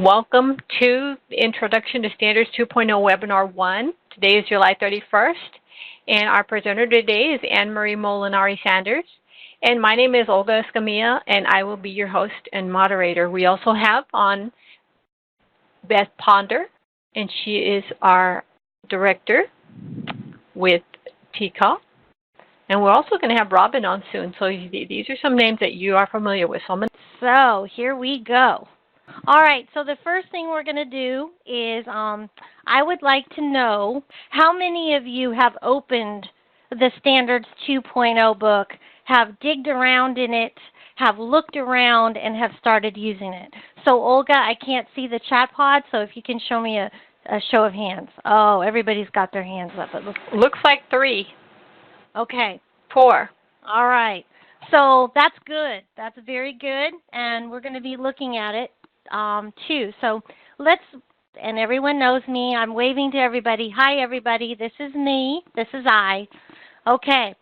Welcome to the Introduction to Standards 2.0 Webinar 1. Today is July 31st, and our presenter today is Anne-Marie Molinari-Sanders. And my name is Olga Escamilla, and I will be your host and moderator. We also have on Beth Ponder, and she is our director with TCAW. And we're also going to have Robin on soon. So these are some names that you are familiar with. So here we go. All right, so the first thing we're going to do is I would like to know how many of you have opened the Standards 2.0 book, have digged around in it, have looked around, and have started using it. So Olga, I can't see the chat pod, so if you can show me a show of hands. Oh, everybody's got their hands up. It looks like 3. Okay. 4. All right. So that's good. That's very good, and we're going to be looking at it too. So and everyone knows me. I'm waving to everybody. Hi, everybody. This is me. This is I. Okay.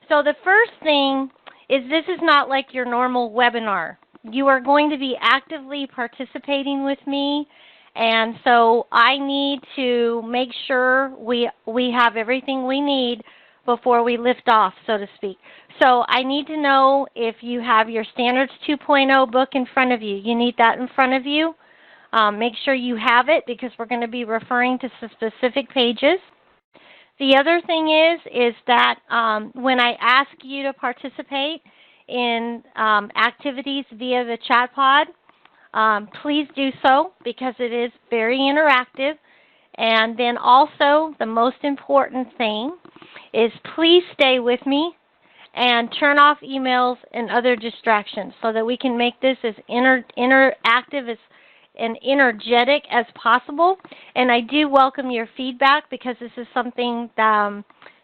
So the first thing is this is not like your normal webinar. You are going to be actively participating with me, and so I need to make sure we have everything we need before we lift off, so to speak. So I need to know if you have your Standards 2.0 book in front of you. You need that in front of you. Make sure you have it because we're going to be referring to some specific pages. The other thing is that when I ask you to participate in activities via the chat pod, please do so because it is very interactive. And then also the most important thing is please stay with me and turn off emails and other distractions so that we can make this as interactive and energetic as possible. And I do welcome your feedback because this is something that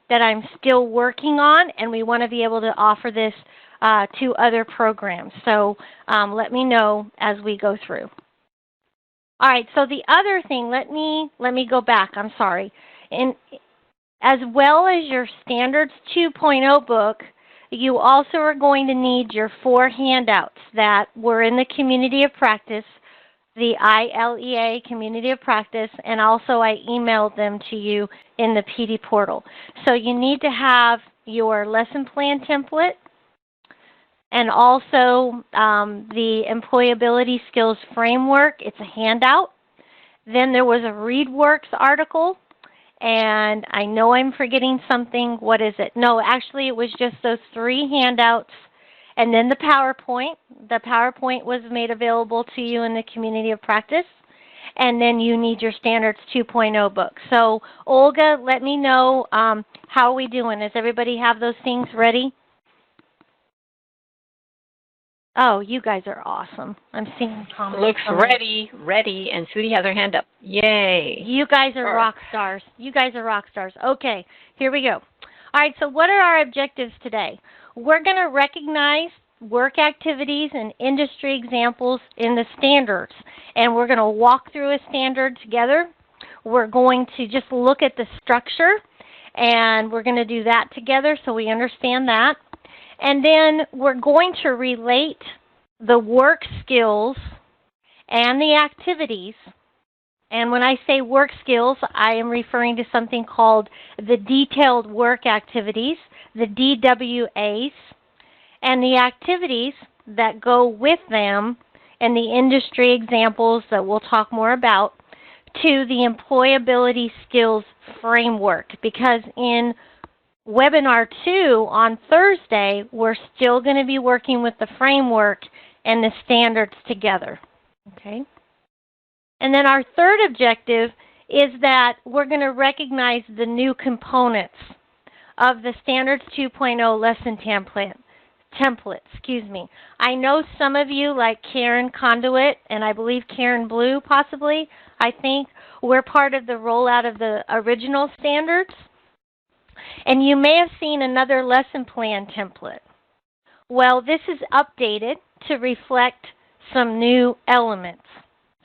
I'm still working on, and we want to be able to offer this to other programs. So let me know as we go through. All right, so the other thing, let me go back, I'm sorry. As well as your Standards 2.0 book, you also are going to need your 4 handouts that were in the Community of Practice, the ILEA Community of Practice, and also I emailed them to you in the PD portal. So you need to have your lesson plan template and also the Employability Skills Framework. It's a handout. Then there was a ReadWorks article. And I know I'm forgetting something. What is it? No, actually it was just those 3 handouts. And then the PowerPoint. The PowerPoint was made available to you in the Community of Practice. And then you need your Standards 2.0 book. So Olga, let me know how are we doing? Does everybody have those things ready? Oh, you guys are awesome. I'm seeing comments. Looks ready, and Sudie has her hand up. Yay. You guys are rock stars. You guys are rock stars. Okay, here we go. All right, so what are our objectives today? We're going to recognize work activities and industry examples in the standards, and we're going to walk through a standard together. We're going to just look at the structure, and we're going to do that together so we understand that. And then we're going to relate the work skills and the activities. And when I say work skills, I am referring to something called the detailed work activities, the DWAs, and the activities that go with them and the industry examples that we'll talk more about to the Employability Skills Framework. Because in Webinar 2 on Thursday, we're still going to be working with the framework and the standards together. Okay? And then our third objective is that we're going to recognize the new components of the Standards 2.0 lesson template. I know some of you, like Karen Conduit and I believe Karen Blue possibly, I think, we're part of the rollout of the original standards. And you may have seen another lesson plan template. Well, this is updated to reflect some new elements.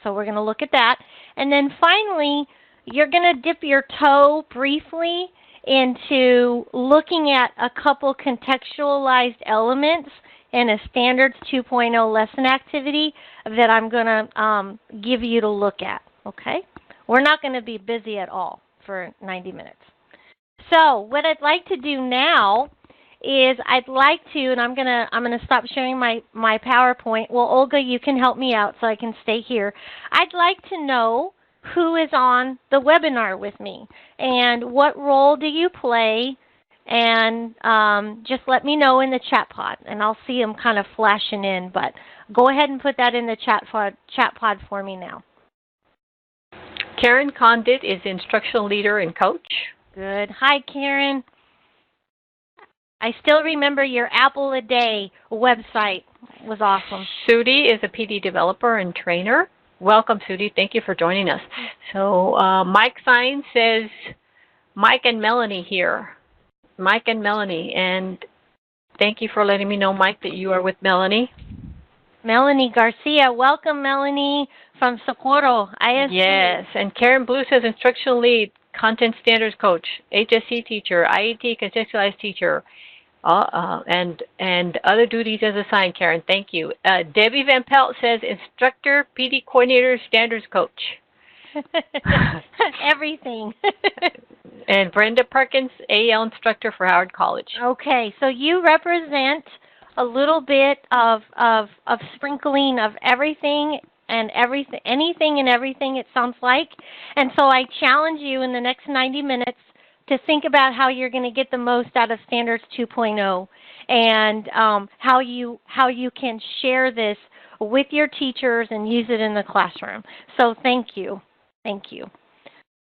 So we're going to look at that. And then finally, you're going to dip your toe briefly into looking at a couple contextualized elements and a Standards 2.0 lesson activity that I'm going to give you to look at, okay? We're not going to be busy at all for 90 minutes. So what I'd like to do now is I'd like to, and I'm gonna stop sharing my PowerPoint. Well, Olga, you can help me out so I can stay here. I'd like to know who is on the webinar with me and what role do you play, and just let me know in the chat pod, and I'll see them kind of flashing in. But go ahead and put that in the chat pod for me now. Karen Condit is instructional leader and coach. Good. Hi, Karen. I still remember your Apple a Day website. It was awesome. Sudi is a PD developer and trainer. Welcome, Sudi. Thank you for joining us. So Mike Sign says, Mike and Melanie here. Mike and Melanie. And thank you for letting me know, Mike, that you are with Melanie. Melanie Garcia. Welcome, Melanie, from Socorro, ISD. Yes. And Karen Blue says instructional lead, content standards coach, HSC teacher, IET contextualized teacher, and other duties as assigned, Karen. Thank you. Debbie Van Pelt says instructor, PD coordinator, standards coach. Everything. And Brenda Perkins, AL instructor for Howard College. Okay, so you represent a little bit of sprinkling of everything and anything and everything, it sounds like. And so I challenge you in the next 90 minutes to think about how you're going to get the most out of Standards 2.0 and how you can share this with your teachers and use it in the classroom. So thank you. Thank you.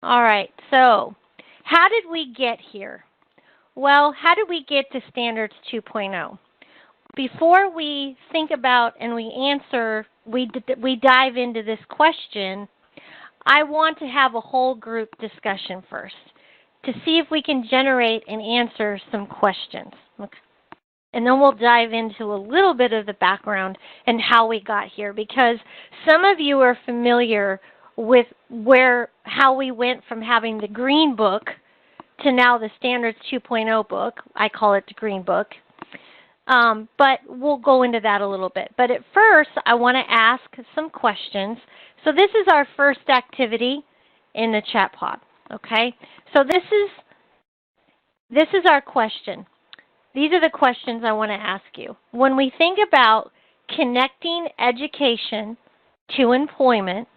All right, so how did we get here? Well, how did we get to Standards 2.0? Before we think about and we answer, we dive into this question, I want to have a whole group discussion first to see if we can generate and answer some questions. Okay. And then we'll dive into a little bit of the background and how we got here, because some of you are familiar with how we went from having the green book to now the Standards 2.0 book. I call it the green book. But we'll go into that a little bit. But at first, I want to ask some questions. So this is our first activity in the chat pod, okay? So this is our question. These are the questions I want to ask you. When we think about connecting education to employment,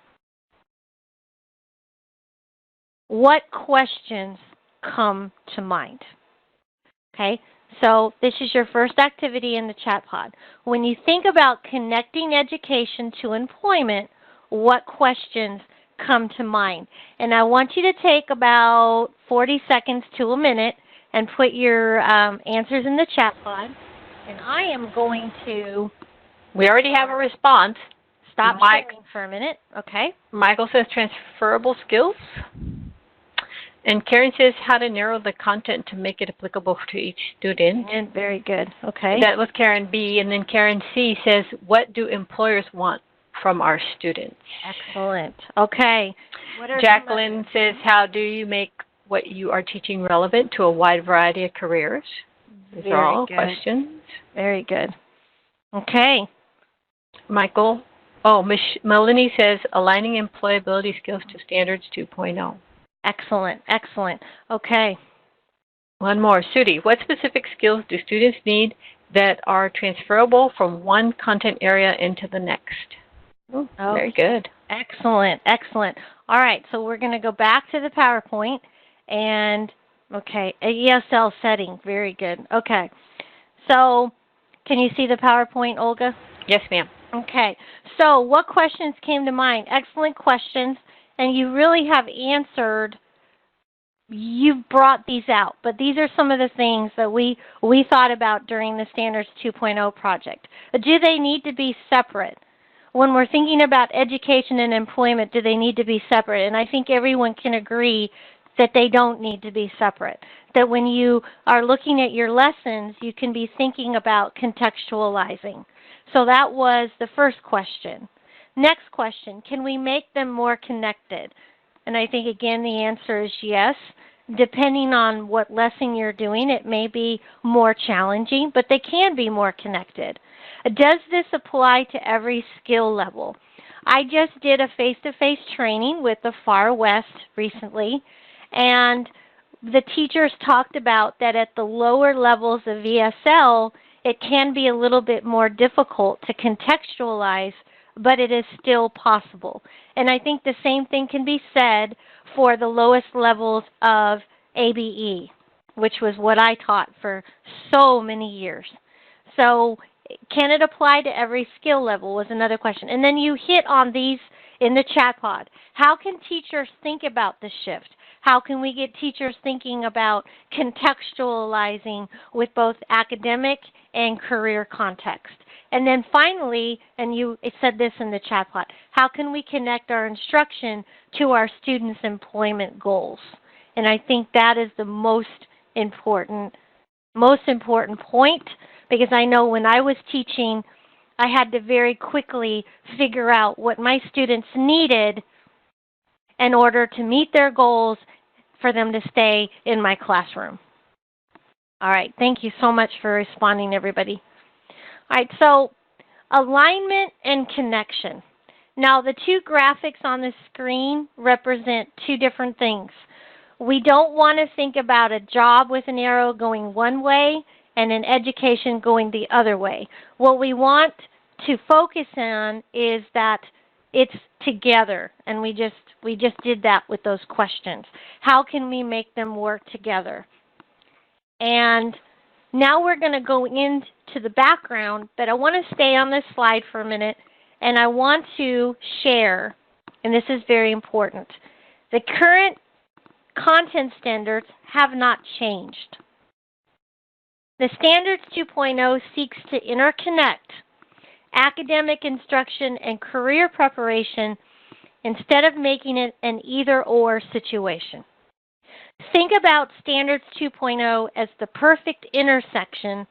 what questions come to mind? Okay? So this is your first activity in the chat pod. When you think about connecting education to employment, what questions come to mind? And I want you to take about 40 seconds to a minute and put your answers in the chat pod. And I am going to... We already have a response. Stop sharing for a minute. Okay. Michael says transferable skills. And Karen says how to narrow the content to make it applicable to each student. And very good. Okay. That was Karen B. And then Karen C. says, what do employers want from our students? Excellent. Okay. Jacqueline says, how do you make what you are teaching relevant to a wide variety of careers? These are all questions. Very good. Okay. Michael. Melanie says, aligning employability skills to Standards 2.0. Excellent, excellent. Okay. One more. Sudi, what specific skills do students need that are transferable from one content area into the next? Oh, very good. Excellent, excellent. All right, so we're going to go back to the PowerPoint and, okay, ESL setting. Very good. Okay. So can you see the PowerPoint, Olga? Yes, ma'am. Okay. So what questions came to mind? Excellent questions. And you really have answered, you've brought these out. But these are some of the things that we thought about during the Standards 2.0 project. Do they need to be separate? When we're thinking about education and employment, do they need to be separate? And I think everyone can agree that they don't need to be separate. That when you are looking at your lessons, you can be thinking about contextualizing. So that was the first question. Next question, can we make them more connected? And I think, again, the answer is yes. depending on what lesson you're doing, it may be more challenging, but they can be more connected. Does this apply to every skill level? I just did a face-to-face training with the Far West recently, and the teachers talked about that at the lower levels of ESL, it can be a little bit more difficult to contextualize, but it is still possible. And I think the same thing can be said for the lowest levels of ABE, which was what I taught for so many years. So can it apply to every skill level was another question. And then you hit on these in the chat pod. How can teachers think about the shift? How can we get teachers thinking about contextualizing with both academic and career context? And then finally, and you said this in the chat pod, how can we connect our instruction to our students' employment goals? And I think that is the most important point, because I know when I was teaching, I had to very quickly figure out what my students needed in order to meet their goals for them to stay in my classroom. All right, thank you so much for responding, everybody. All right, so alignment and connection. Now, the two graphics on the screen represent two different things. We don't want to think about a job with an arrow going one way and an education going the other way. What we want to focus on is that it's together, and we just did that with those questions. How can we make them work together? And now we're going to go into the background, but I want to stay on this slide for a minute, and I want to share, and this is very important, the current content standards have not changed. The Standards 2.0 seeks to interconnect academic instruction and career preparation instead of making it an either-or situation. Think about Standards 2.0 as the perfect intersection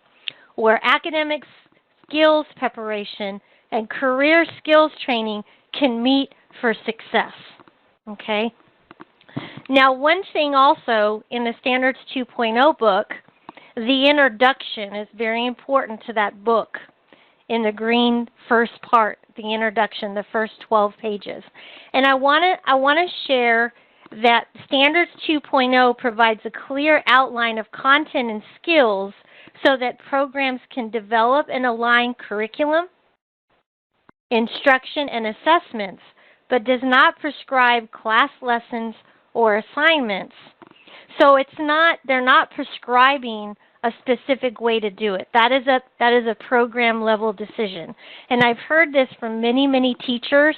where academic skills preparation and career skills training can meet for success. Okay? Now, one thing also in the Standards 2.0 book, the introduction is very important to that book. In the green first part, the introduction, the first 12 pages. And I want to share that Standards 2.0 provides a clear outline of content and skills so that programs can develop and align curriculum, instruction, and assessments, but does not prescribe class lessons or assignments. So they're not prescribing a specific way to do it. That is a program level decision. And I've heard this from many, many teachers.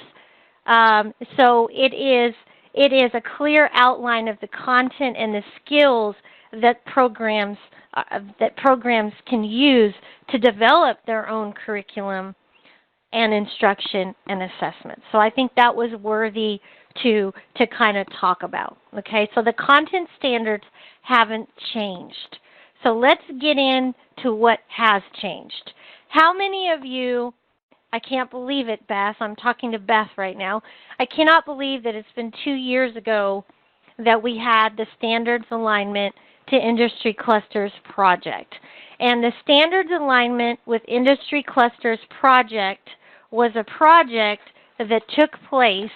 So it is a clear outline of the content and the skills that programs can use to develop their own curriculum and instruction and assessment. So I think that was worthy to kind of talk about. Okay, so the content standards haven't changed. So let's get into what has changed. How many of you, I can't believe it, Beth, I'm talking to Beth right now. I cannot believe that it's been 2 years ago that we had the Standards Alignment to Industry Clusters project. And the Standards Alignment with Industry Clusters project was a project that took place,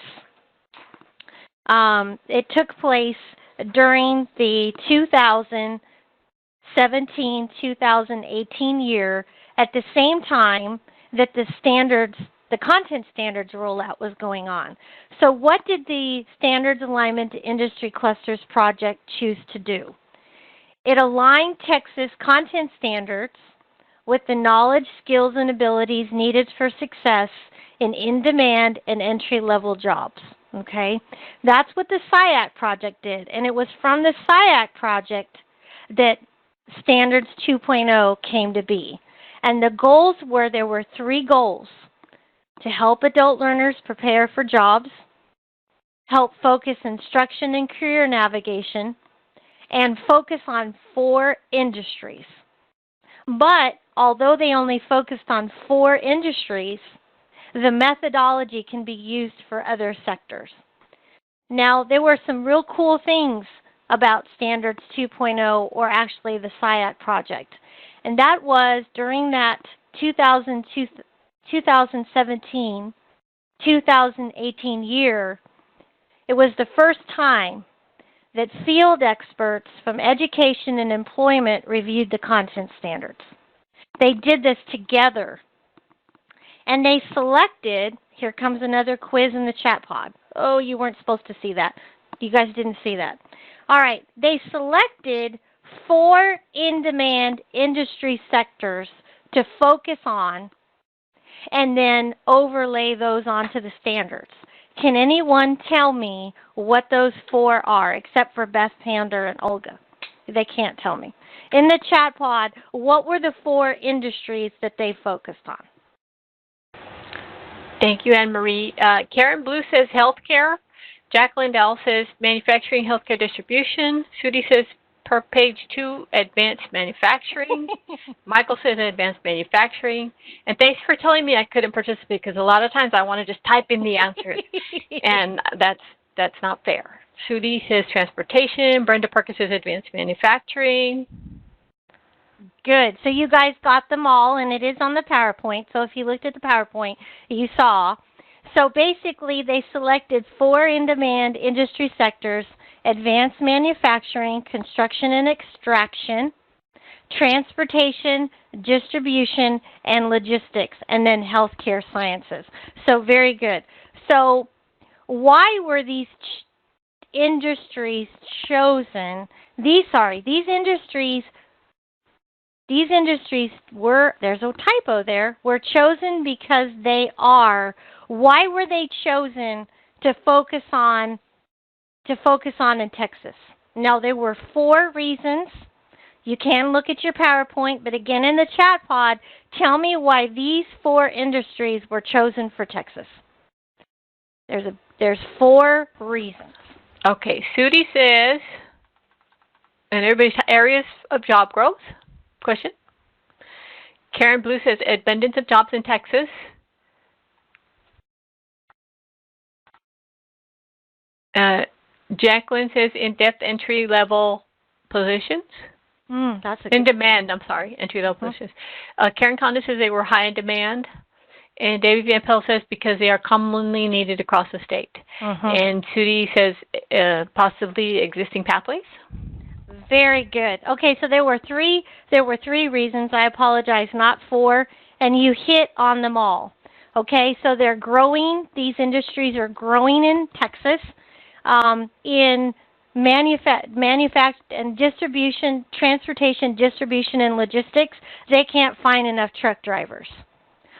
during the 2017-2018 year, at the same time that the content standards rollout was going on. So what did the Standards Alignment to Industry Clusters project choose to do? It aligned Texas content standards with the knowledge, skills, and abilities needed for success in-demand and entry-level jobs. Okay, that's what the SIAC project did, and it was from the SIAC project that Standards 2.0 came to be. And the goals were, there were 3 goals: to help adult learners prepare for jobs, help focus instruction and career navigation, and focus on 4 industries. But although they only focused on 4 industries, the methodology can be used for other sectors. Now, there were some real cool things about Standards 2.0, or actually the SIAC project. And that was during that 2017, 2018 year. It was the first time that field experts from education and employment reviewed the content standards. They did this together. And they selected, here comes another quiz in the chat pod. Oh, you weren't supposed to see that. You guys didn't see that. All right, they selected 4 in-demand industry sectors to focus on and then overlay those onto the standards. Can anyone tell me what those 4 are, except for Beth Pander and Olga? They can't tell me. In the chat pod, what were the 4 industries that they focused on? Thank you, Anne-Marie. Karen Blue says healthcare. Jacqueline Dell says manufacturing, healthcare distribution. Sudi says per page 2, advanced manufacturing. Michael says advanced manufacturing. And thanks for telling me I couldn't participate, because a lot of times I want to just type in the answers, and that's not fair. Sudi says transportation. Brenda Parker says advanced manufacturing. Good. So you guys got them all, and it is on the PowerPoint. So if you looked at the PowerPoint, you saw. So basically, they selected 4 in-demand industry sectors: advanced manufacturing, construction and extraction, transportation, distribution, and logistics, and then healthcare sciences. So very good. So why were these industries chosen? These industries were, there's a typo there, were chosen because they are. Why were they chosen to focus on in Texas? Now, there were 4 reasons. You can look at your PowerPoint, but again in the chat pod, tell me why these 4 industries were chosen for Texas. There's 4 reasons. Okay, Sudi says, and everybody's areas of job growth. Question. Karen Blue says abundance of jobs in Texas. Jacqueline says in-depth entry-level positions. That's a good in demand, I'm sorry, entry-level positions. Karen Conda says they were high in demand. And David Van Pelt says because they are commonly needed across the state. And Sudi says possibly existing pathways. Very good. Okay, so there were 3 reasons. I apologize, not 4, and you hit on them all. Okay, so they're growing. These industries are growing in Texas. In manufacturing and distribution, transportation, distribution, and logistics, they can't find enough truck drivers.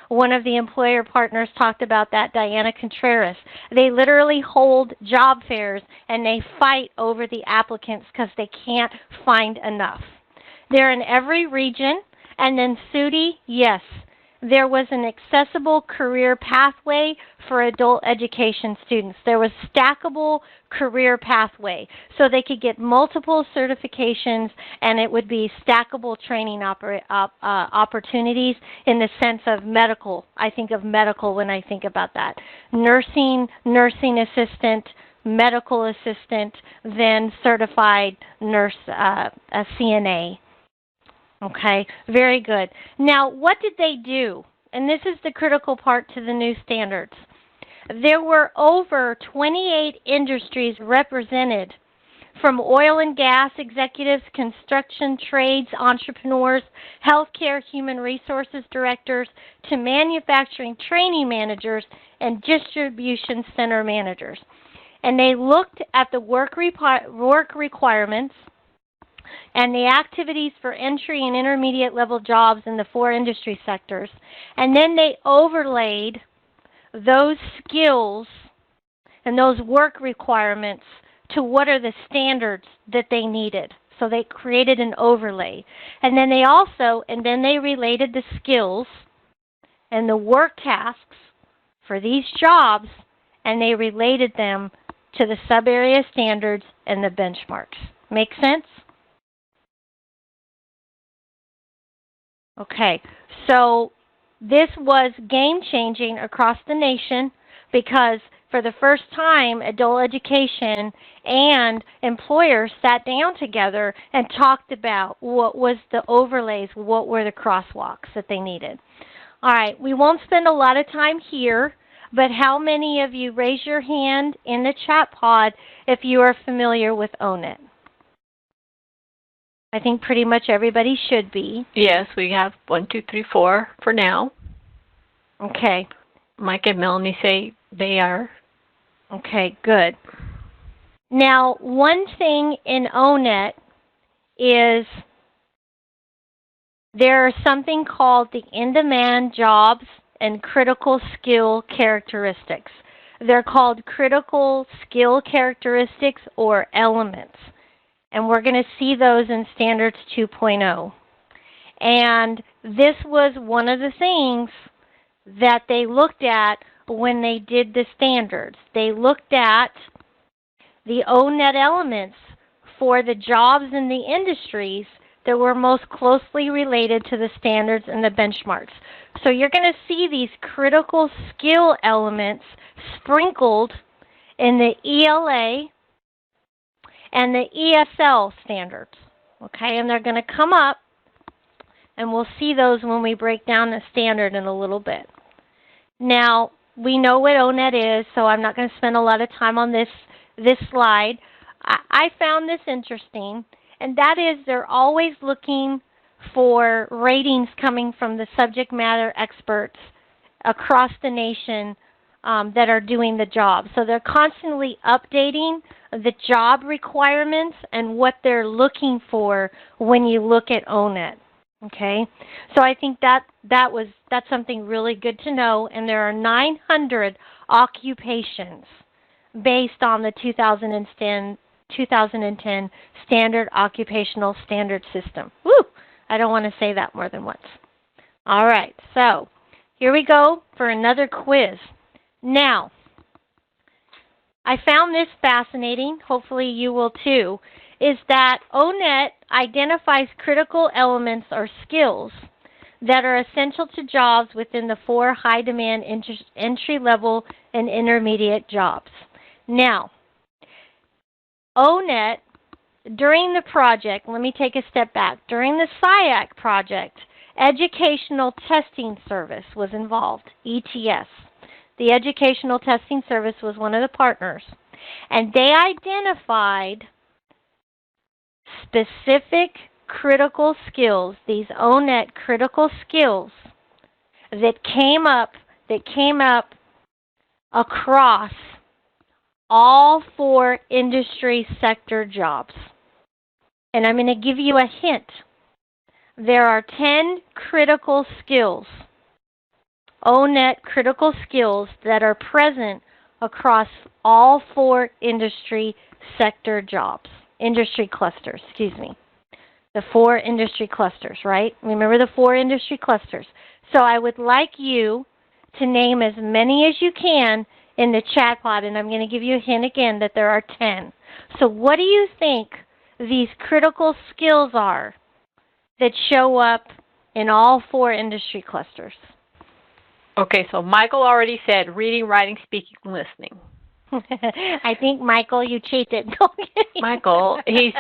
One of the employer partners talked about that, Diana Contreras. They literally hold job fairs and they fight over the applicants because they can't find enough. They're in every region. And then Sudi, yes, there was an accessible career pathway for adult education students. There was stackable career pathway, so they could get multiple certifications, and it would be stackable training opportunities in the sense of medical. I think of medical when I think about that. Nursing assistant, medical assistant, then certified nurse, a CNA. Okay, very good. Now, what did they do? And this is the critical part to the new standards. There were over 28 industries represented, from oil and gas executives, construction trades, entrepreneurs, healthcare human resources directors, to manufacturing training managers and distribution center managers. And they looked at the work requirements and the activities for entry and intermediate level jobs in the 4 industry sectors. And then they overlaid those skills and those work requirements to what are the standards that they needed. So they created an overlay. And then they related the skills and the work tasks for these jobs, and they related them to the sub-area standards and the benchmarks. Make sense? Okay, so this was game-changing across the nation because for the first time, adult education and employers sat down together and talked about what was the overlays, what were the crosswalks that they needed. All right, we won't spend a lot of time here, but how many of you raise your hand in the chat pod if you are familiar with ONET? I think pretty much everybody should be. Yes, we have 1, 2, 3, 4 for now. Okay. Mike and Melanie say they are. Okay, good. Now, one thing in ONET is there is something called the in-demand jobs and critical skill characteristics. They're called critical skill characteristics or elements. And we're going to see those in Standards 2.0. And this was one of the things that they looked at when they did the standards. They looked at the ONET elements for the jobs in the industries that were most closely related to the standards and the benchmarks. So you're going to see these critical skill elements sprinkled in the ELA and the ESL standards. Okay, and they're going to come up, and we'll see those when we break down the standard in a little bit. Now, we know what ONET is, so I'm not going to spend a lot of time on this slide. I found this interesting, and that is they're always looking for ratings coming from the subject matter experts across the nation that are doing the job. So they're constantly updating the job requirements and what they're looking for when you look at ONET. Okay, so I think that's something really good to know, and there are 900 occupations based on the 2010 Standard Occupational Standard System. Woo! I don't want to say that more than once. All right, so here we go for another quiz. Now, I found this fascinating, hopefully you will too, is that ONET identifies critical elements or skills that are essential to jobs within the 4 high-demand entry-level and intermediate jobs. Now, ONET, during the project, let me take a step back. During the SIAC project, Educational Testing Service was involved, ETS. The Educational Testing Service was one of the partners, and they identified specific critical skills, these ONET critical skills that came up across all 4 industry sector jobs. And I'm going to give you a hint. There are 10 critical skills, ONET critical skills that are present across all 4 industry sector jobs. Industry clusters, excuse me. The 4 industry clusters, right? Remember the 4 industry clusters. So I would like you to name as many as you can in the chat pod, and I'm going to give you a hint again that there are 10. So what do you think these critical skills are that show up in all 4 industry clusters? Okay, so Michael already said reading, writing, speaking, listening. I think, Michael, you cheated. Michael, he's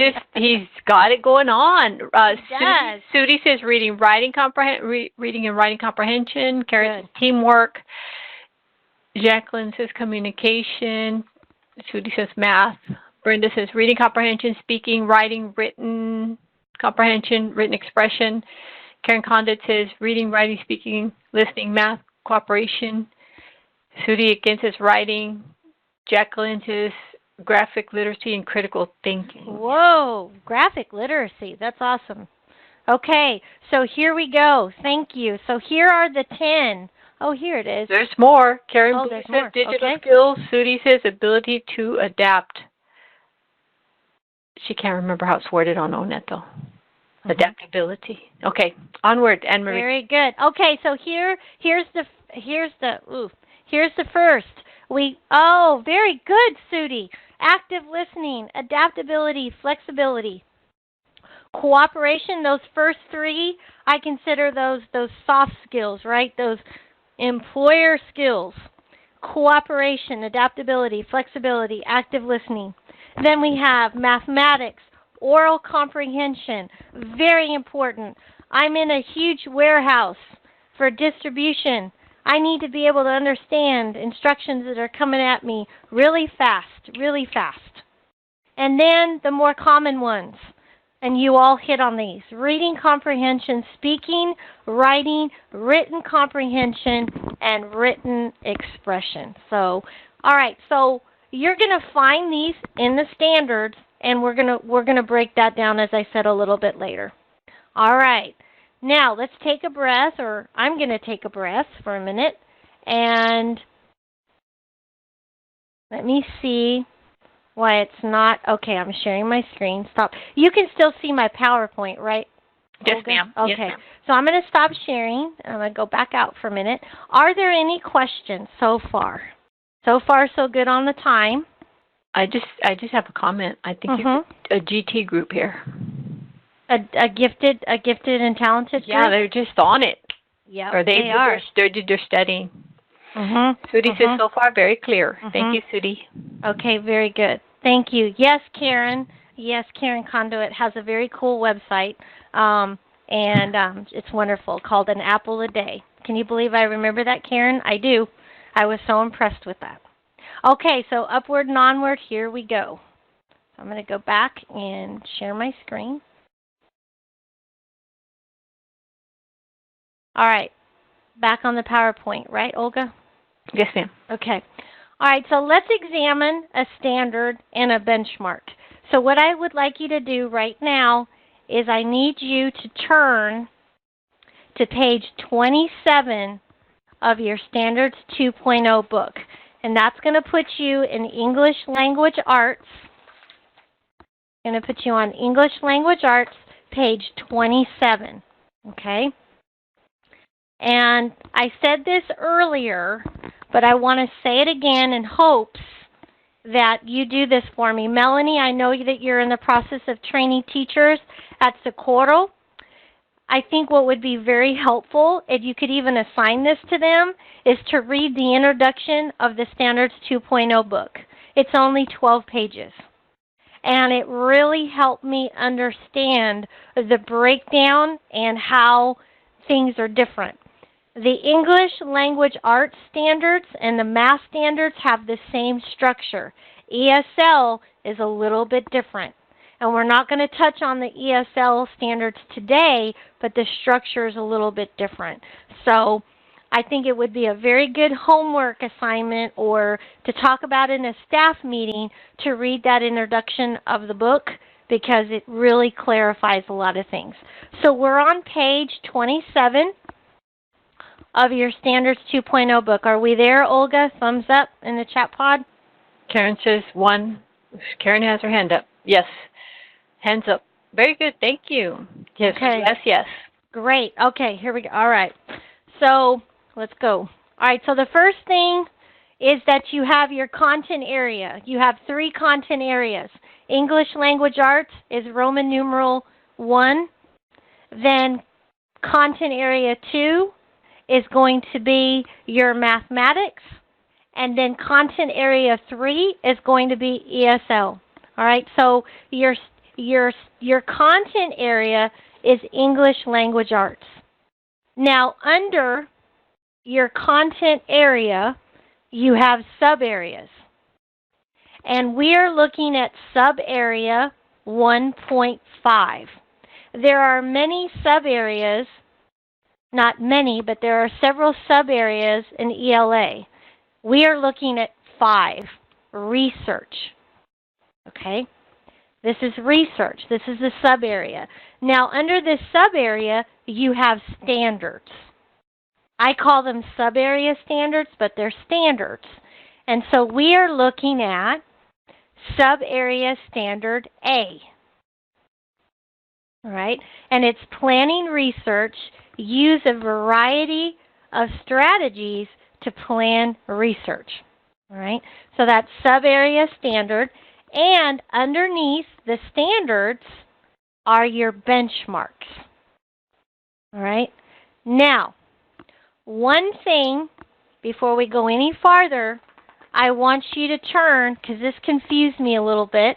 got it going on. Sudi says reading and writing comprehension. Carrie says teamwork. Jacqueline says communication. Sudi says math. Brenda says reading comprehension, speaking, writing, written comprehension, written expression. Karen Condit says reading, writing, speaking, listening, math, cooperation. Sudi again says writing. Jacqueline says graphic literacy and critical thinking. Whoa, graphic literacy. That's awesome. Okay, so here we go. Thank you. So here are the 10. Oh, here it is. There's more. Karen there's says more. digital skills. Sudi says ability to adapt. She can't remember how it's worded on ONET, though. Adaptability. Okay, onward, Anne-Marie. Very good. Okay, so here's the first. Very good, Sudi. Active listening, adaptability, flexibility. Cooperation, those first 3, I consider those soft skills, right? Those employer skills. cooperation, adaptability, flexibility, active listening. Then we have mathematics, oral comprehension, very important. I'm in a huge warehouse for distribution. I need to be able to understand instructions that are coming at me really fast, really fast. And then the more common ones, and you all hit on these: reading comprehension, speaking, writing, written comprehension, and written expression. So, all right, so you're going to find these in the standards, and we're going to break that down, as I said, a little bit later. All right. Now, let's take a breath, or I'm going to take a breath for a minute, and let me see why it's not. Okay, I'm sharing my screen. Stop. You can still see my PowerPoint, right? Yes, ma'am. Okay. Yes, ma'am. So I'm going to stop sharing, and I'm going to go back out for a minute. Are there any questions so far? So far, so good on the time. I just have a comment. I think you're a GT group here. A gifted and talented group? Yeah, they're just on it. Yeah, or they are. They're studying. Sudi says so far very clear. Thank you, Sudi. Okay, very good. Thank you. Yes, Karen. Yes, Karen Conduit has a very cool website, and it's wonderful, called An Apple a Day. Can you believe I remember that, Karen? I do. I was so impressed with that. Okay, so upward and onward, here we go. I'm going to go back and share my screen. All right, back on the PowerPoint, right, Olga? Yes, ma'am. Okay. All right, so let's examine a standard and a benchmark. So what I would like you to do right now is I need you to turn to page 27 of your Standards 2.0 book. And that's going to put you in English Language Arts. I'm going to put you on English Language Arts, page 27. Okay? And I said this earlier, but I want to say it again in hopes that you do this for me. Melanie, I know that you're in the process of training teachers at Socorro. I think what would be very helpful, if you could even assign this to them, is to read the introduction of the Standards 2.0 book. It's only 12 pages. And it really helped me understand the breakdown and how things are different. The English Language Arts standards and the math standards have the same structure. ESL is a little bit different. And we're not going to touch on the ESL standards today, but the structure is a little bit different. So I think it would be a very good homework assignment or to talk about in a staff meeting to read that introduction of the book, because it really clarifies a lot of things. So we're on page 27 of your Standards 2.0 book. Are we there, Olga? Thumbs up in the chat pod. Karen says 1. Karen has her hand up. Yes. Hands up. Very good. Thank you. Yes. Okay. Yes, yes. Great. Okay, here we go. All right. So let's go. All right, so the first thing is that you have your content area. You have 3 content areas. English Language Arts is Roman numeral 1. Then content area 2 is going to be your mathematics. And then content area 3 is going to be ESL. All right, so your content area is English Language Arts. Now, under your content area, you have sub-areas. And we are looking at sub-area 1.5. There are many sub-areas, not many, but there are several sub-areas in ELA. We are looking at 5, research. Okay? This is research. This is the sub-area. Now, under this sub-area, you have standards. I call them sub-area standards, but they're standards. And so we are looking at sub-area standard A. All right? And it's planning research. Use a variety of strategies to plan research. All right? So that's sub-area standard. And underneath the standards are your benchmarks. All right? Now, one thing, before we go any farther, I want you to turn, because this confused me a little bit,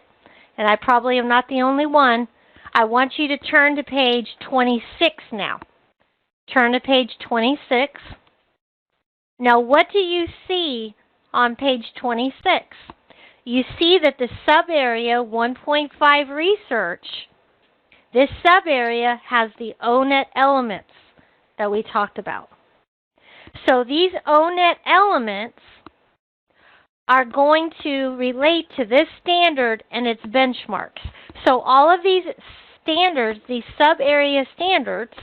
and I probably am not the only one. I want you to turn to page 26 now. Turn to page 26. Now, what do you see on page 26? You see that the sub-area 1.5 research, this sub-area has the ONET elements that we talked about. So these ONET elements are going to relate to this standard and its benchmarks. So all of these standards, these sub-area standards,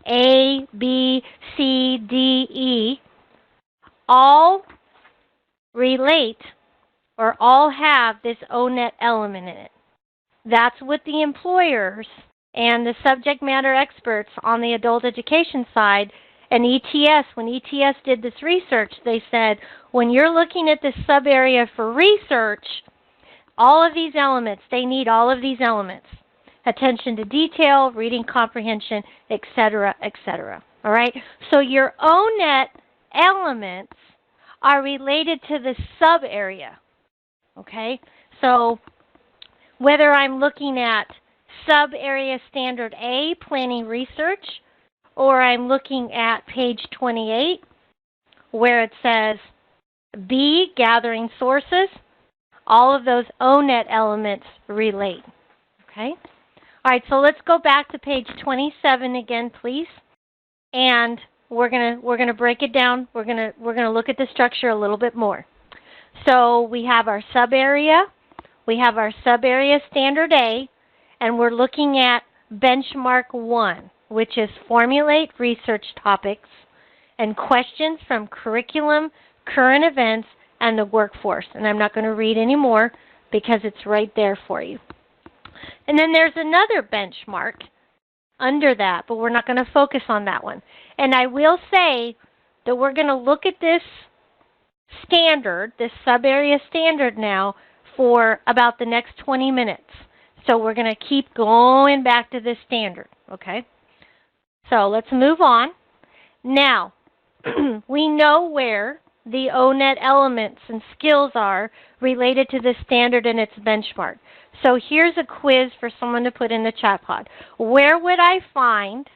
A, B, C, D, E, all relate or all have this ONET element in it. That's what the employers and the subject matter experts on the adult education side and ETS, when ETS did this research, they said, when you're looking at this sub-area for research, all of these elements, they need all of these elements. Attention to detail, reading comprehension, etc., etc. All right? So your ONET elements are related to the sub-area. Okay? So whether I'm looking at sub-area standard A, planning research, or I'm looking at page 28, where it says B, gathering sources, all of those ONET elements relate. Okay? All right, so let's go back to page 27 again, please. And we're gonna break it down. We're gonna look at the structure a little bit more. So we have our sub-area, we have our sub-area standard A, and we're looking at benchmark 1, which is formulate research topics and questions from curriculum, current events, and the workforce. And I'm not going to read any more because it's right there for you. And then there's another benchmark under that, but we're not going to focus on that one. And I will say that we're going to look at this standard, this sub-area standard now, for about the next 20 minutes. So we're going to keep going back to this standard, okay? So let's move on. Now, we know where the ONET elements and skills are related to the standard and its benchmark. So here's a quiz for someone to put in the chat pod. Where would I find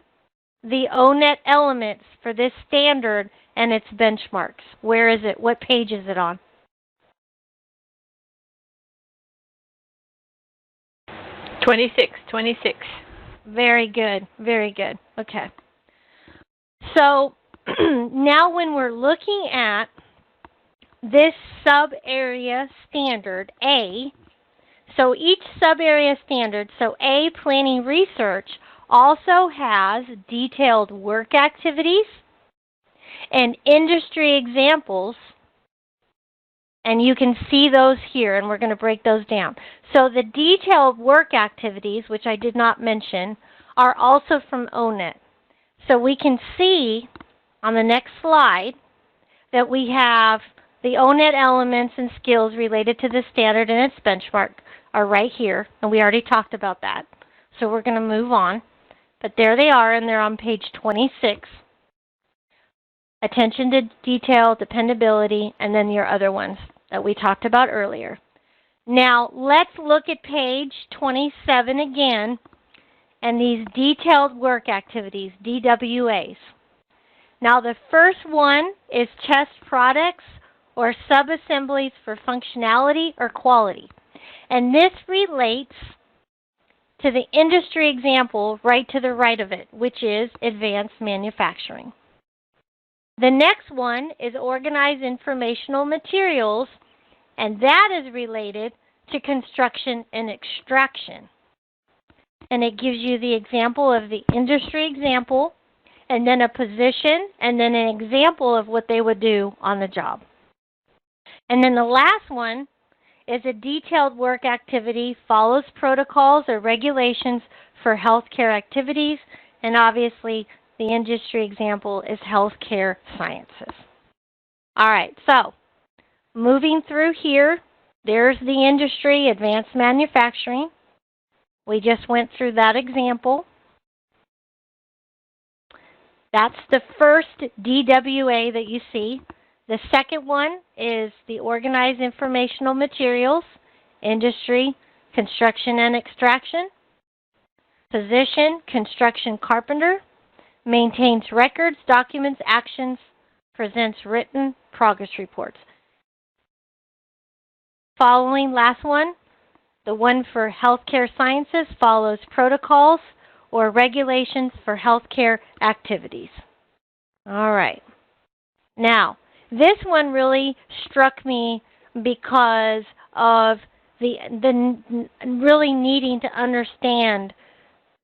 the ONET elements for this standard and its benchmarks? Where is it? What page is it on? 26. Very good. Very good. Okay. So now when we're looking at this sub-area standard, A, so each sub-area standard, so A, planning research, also has detailed work activities and industry examples. And you can see those here, and we're going to break those down. So the detailed work activities, which I did not mention, are also from ONET. So we can see on the next slide that we have the ONET elements and skills related to the standard and its benchmark are right here, and we already talked about that. So we're going to move on. But there they are, and they're on page 26. Attention to detail, dependability, and then your other ones that we talked about earlier. Now, let's look at page 27 again, and these detailed work activities, DWAs. Now, the first one is test products or sub-assemblies for functionality or quality. And this relates to the industry example right to the right of it, which is advanced manufacturing. The next one is organize informational materials, and that is related to construction and extraction. And it gives you the example of the industry example, and then a position, and then an example of what they would do on the job. And then the last one is a detailed work activity, follows protocols or regulations for healthcare activities, and obviously the industry example is healthcare sciences. All right, so moving through here, there's the industry, advanced manufacturing. We just went through that example. That's the first DWA that you see. The second one is the organized informational materials, industry, construction and extraction. Position, construction carpenter. Maintains records, documents, actions, presents written progress reports. Following last one, the one for healthcare sciences follows protocols or regulations for healthcare activities. All right. Now, this one really struck me because of the really needing to understand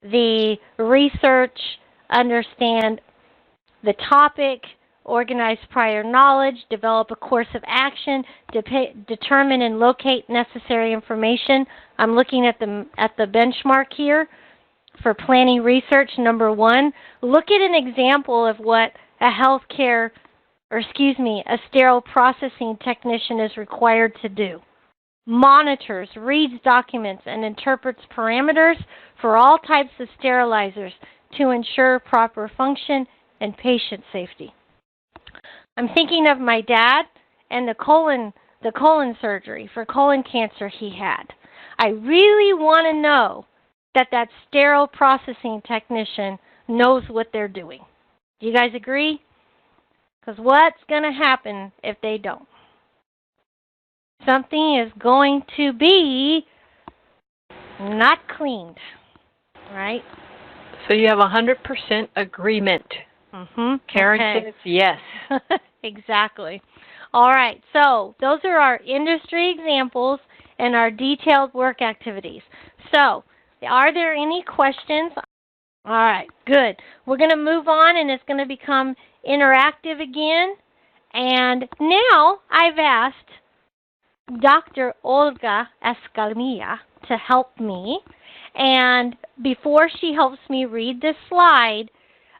the research, understand the topic, organize prior knowledge, develop a course of action, determine and locate necessary information. I'm looking at the benchmark here for planning research, number 1. Look at an example of what a a sterile processing technician is required to do. Monitors, reads documents, and interprets parameters for all types of sterilizers to ensure proper function and patient safety. I'm thinking of my dad and the colon surgery for colon cancer he had. I really want to know that sterile processing technician knows what they're doing. Do you guys agree? Because what's going to happen if they don't? Something is going to be not cleaned, right? So you have 100% agreement. Karen Okay. says yes. Exactly. All right, so those are our industry examples and our detailed work activities. So, are there any questions? All right, good. We're going to move on, and it's going to become interactive again. And now I've asked Dr. Olga Escamilla to help me. And before she helps me read this slide,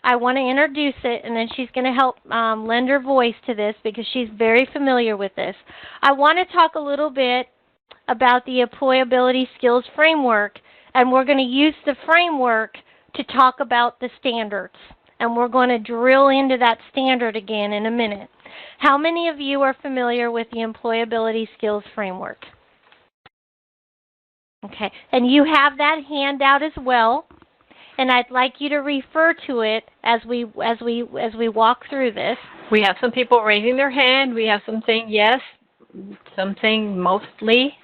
I want to introduce it, and then she's going to help lend her voice to this because she's very familiar with this. I want to talk a little bit about the employability skills framework, and we're going to use the framework to talk about the standards. And we're going to drill into that standard again in a minute. How many of you are familiar with the employability skills framework? Okay, and you have that handout as well. And I'd like you to refer to it as we walk through this. We have some people raising their hand. We have some saying yes, some saying mostly,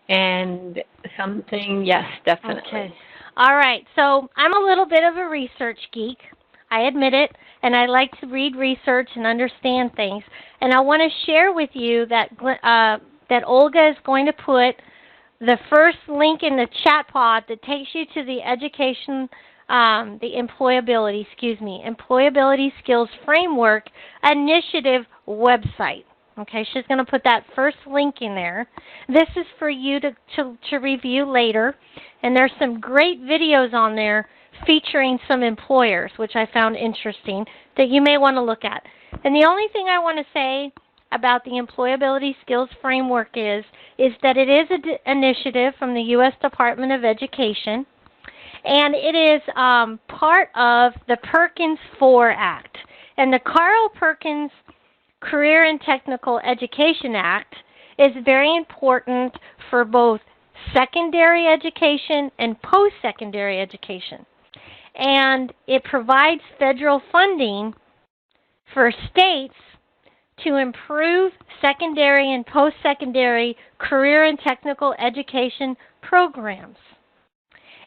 and some saying yes, definitely. Okay. All right. So I'm a little bit of a research geek. I admit it, and I like to read research and understand things. And I want to share with you that that Olga is going to put the first link in the chat pod that takes you to the Employability Skills Framework Initiative website. Okay, she's going to put that first link in there. This is for you to review later, and there's some great videos on there featuring some employers, which I found interesting, that you may want to look at. And the only thing I want to say about the Employability Skills Framework is that it is an initiative from the U.S. Department of Education, and it is part of the Perkins IV Act. And the Carl Perkins Career and Technical Education Act is very important for both secondary education and post-secondary education. And it provides federal funding for states to improve secondary and post-secondary career and technical education programs.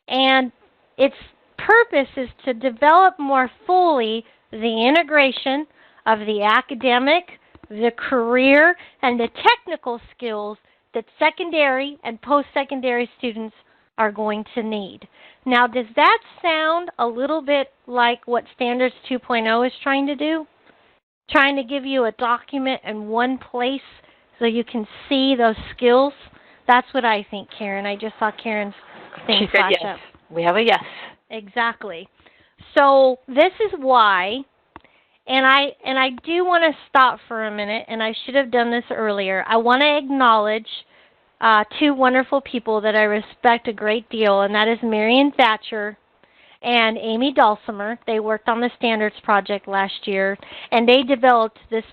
And its purpose is to develop more fully the integration of the academic, the career, and the technical skills that secondary and post-secondary students are going to need. Now, does that sound a little bit like what Standards 2.0 is trying to do? Trying to give you a document in one place so you can see those skills? That's what I think, Karen. I just saw Karen's thing flash yes. up. We have a yes. Exactly. So this is why, and I do want to stop for a minute, and I should have done this earlier. I want to acknowledge two wonderful people that I respect a great deal, and that is Marian Thatcher and Amy Dulcimer. They worked on the standards project last year, and they developed this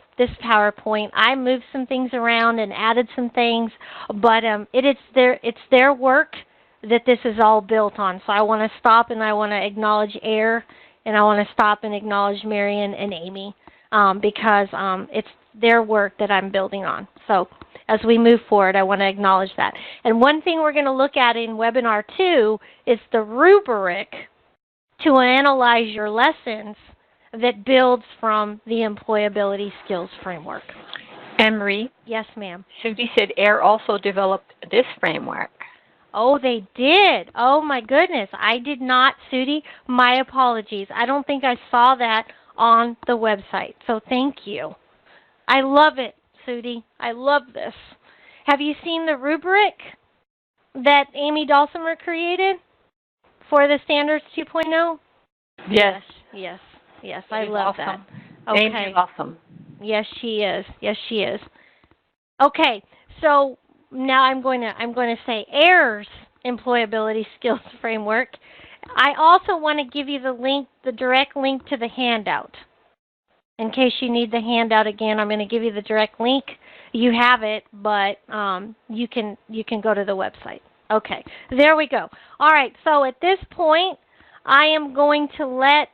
PowerPoint. I moved some things around and added some things, but it's their work that this is all built on. So I want to stop and I want to acknowledge Air, and I want to stop and acknowledge Marion and Amy because it's their work that I'm building on. So as we move forward, I want to acknowledge that. And one thing we're going to look at in Webinar 2 is the rubric to analyze your lessons that builds from the employability skills framework. Anne-Marie? Yes, ma'am. Sudi said AIR also developed this framework. Oh, they did. Oh, my goodness. I did not, Sudi. My apologies. I don't think I saw that on the website. So thank you. I love it, Sudi. I love this. Have you seen the rubric that Amy Dulcimer created for the Standards 2.0? Yes. Yes. Yes. I love awesome. that. Okay. Amy is awesome. Yes, she is. Yes, she is. Okay. So now I'm going to say AIR's employability skills framework. I also want to give you the link, the direct link to the handout. In case you need the handout again, I'm going to give you the direct link. You have it, but you can go to the website. Okay, there we go. All right, so at this point, I am going to let,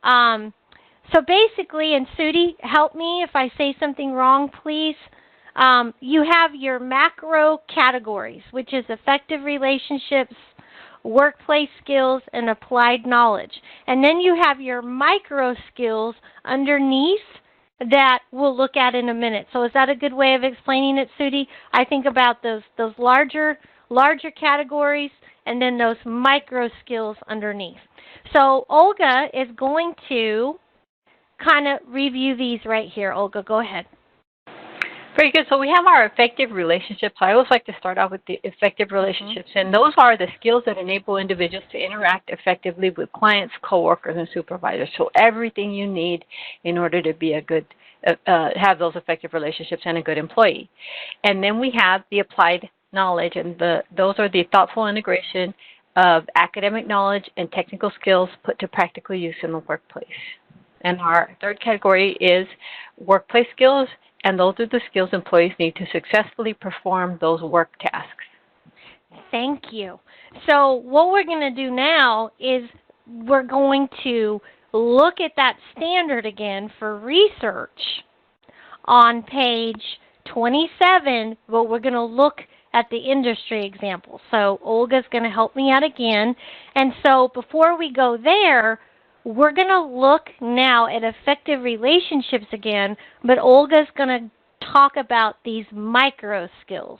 so basically, and Sudi, help me if I say something wrong, please. You have your macro categories, which is effective relationships, workplace skills, and applied knowledge. And then you have your micro skills underneath that we'll look at in a minute. So is that a good way of explaining it, Sudi? I think about those larger categories and then those micro skills underneath. So Olga is going to kind of review these right here. Olga, go ahead. Very good. So we have our effective relationships. I always like to start off with the effective relationships, and those are the skills that enable individuals to interact effectively with clients, coworkers, and supervisors. So everything you need in order to be a good, have those effective relationships and a good employee. And then we have the applied knowledge, and those are the thoughtful integration of academic knowledge and technical skills put to practical use in the workplace. And our third category is workplace skills, and those are the skills employees need to successfully perform those work tasks. Thank you. So what we're going to do now is we're going to look at that standard again for research on page 27, but we're going to look at the industry example. So Olga's going to help me out again. And so before we go there, we're going to look now at effective relationships again, but Olga's going to talk about these micro skills.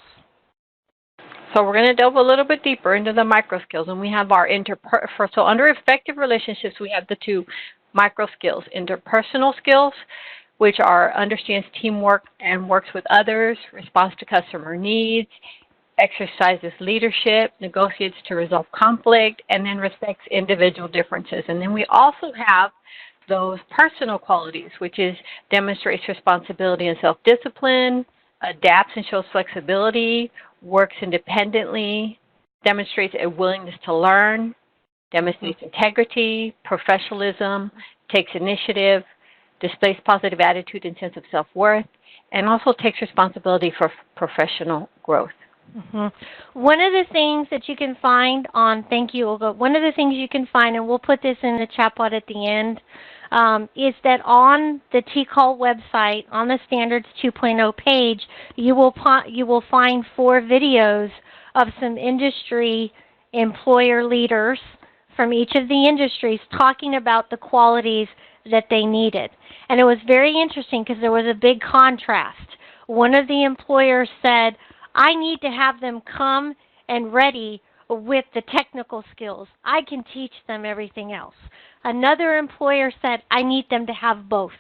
So we're going to delve a little bit deeper into the micro skills, and we have our so under effective relationships, we have the two micro skills: interpersonal skills, which are understands teamwork and works with others, responds to customer needs, exercises leadership, negotiates to resolve conflict, and then respects individual differences. And then we also have those personal qualities, which is demonstrates responsibility and self-discipline, adapts and shows flexibility, works independently, demonstrates a willingness to learn, demonstrates integrity, professionalism, takes initiative, displays positive attitude and sense of self-worth, and also takes responsibility for professional growth. One of the things that you can find on, thank you, Olga, one of the things you can find, and we'll put this in the chat pod at the end, is that on the TCAL website, on the Standards 2.0 page, you will find 4 videos of some industry employer leaders from each of the industries talking about the qualities that they needed. And it was very interesting because there was a big contrast. One of the employers said, I need to have them come and ready with the technical skills. I can teach them everything else. Another employer said, I need them to have both.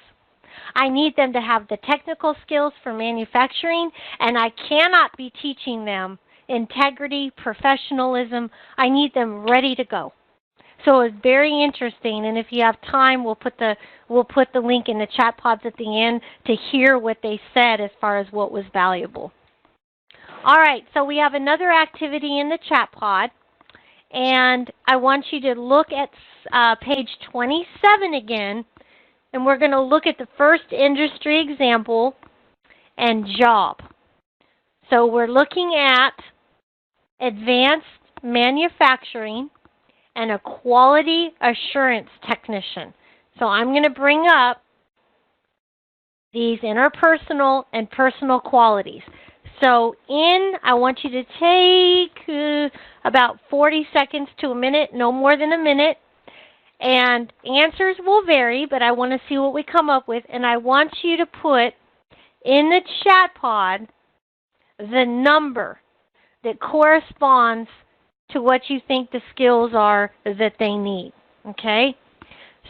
I need them to have the technical skills for manufacturing, and I cannot be teaching them integrity, professionalism. I need them ready to go. So it's very interesting, and if you have time, we'll put the link in the chat pods at the end to hear what they said as far as what was valuable. All right, so we have another activity in the chat pod, And I want you to look at page 27 again, and we're going to look at the first industry example and job. So we're looking at advanced manufacturing and a quality assurance technician. So I'm going to bring up these interpersonal and personal qualities. So I want you to take about 40 seconds to a minute, no more than a minute. And answers will vary, but I want to see what we come up with. And I want you to put in the chat pod the number that corresponds to what you think the skills are that they need. Okay?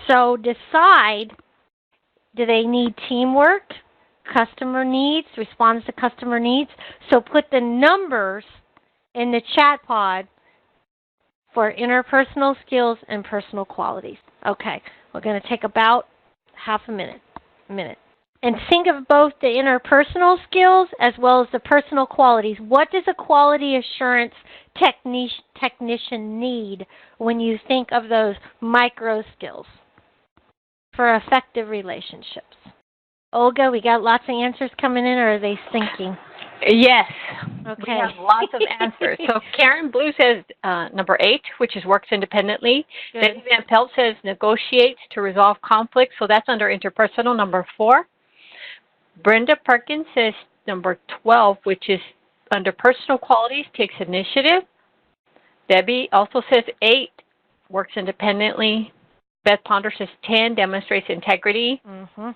So decide, do they need teamwork, customer needs, responds to customer needs? So put the numbers in the chat pod for interpersonal skills and personal qualities. Okay, we're going to take about half a minute. And think of both the interpersonal skills as well as the personal qualities. What does a quality assurance technician need when you think of those micro skills for effective relationships? Olga, we got lots of answers coming in, or are they thinking? Yes. Okay. We have lots of answers. So Karen Blue says number 8, which is works independently. Debbie Van Pelt says negotiates to resolve conflicts. So that's under interpersonal, number 4. Brenda Perkins says number 12, which is under personal qualities, takes initiative. Debbie also says 8, works independently. Beth Ponder says 10, demonstrates integrity. Mm-hmm.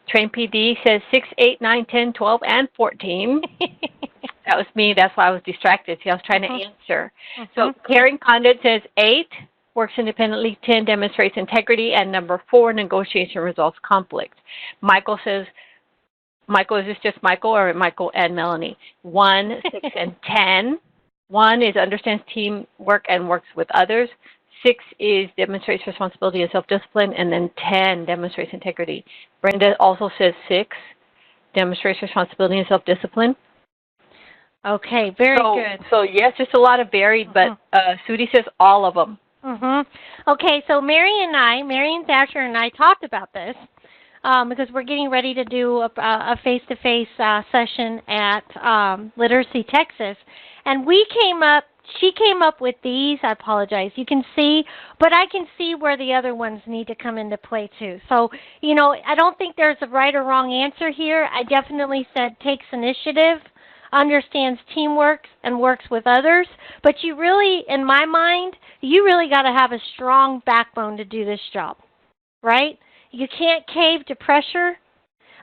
Train PD says 6, 8, 9, 10, 12, and 14. That was me. That's why I was distracted. See, I was trying to answer. So Karen Condon says 8, works independently. 10, demonstrates integrity. And number 4, negotiation resolves conflict. Michael says, Michael, is this just Michael or Michael and Melanie? 1, 6, and 10. 1 is understands teamwork and works with others. 6 is demonstrates responsibility and self-discipline, and then 10 demonstrates integrity. Brenda also says 6 demonstrates responsibility and self-discipline. Okay, very good. So yes, just a lot of varied, but Sudi says all of them. Okay, so Marion Thatcher and I talked about this because we're getting ready to do a face-to-face session at Literacy Texas, and she came up with these. I apologize. You can see, but I can see where the other ones need to come into play too. So, I don't think there's a right or wrong answer here. I definitely said takes initiative, understands teamwork, and works with others. But you really, in my mind, you really got to have a strong backbone to do this job, right? You can't cave to pressure,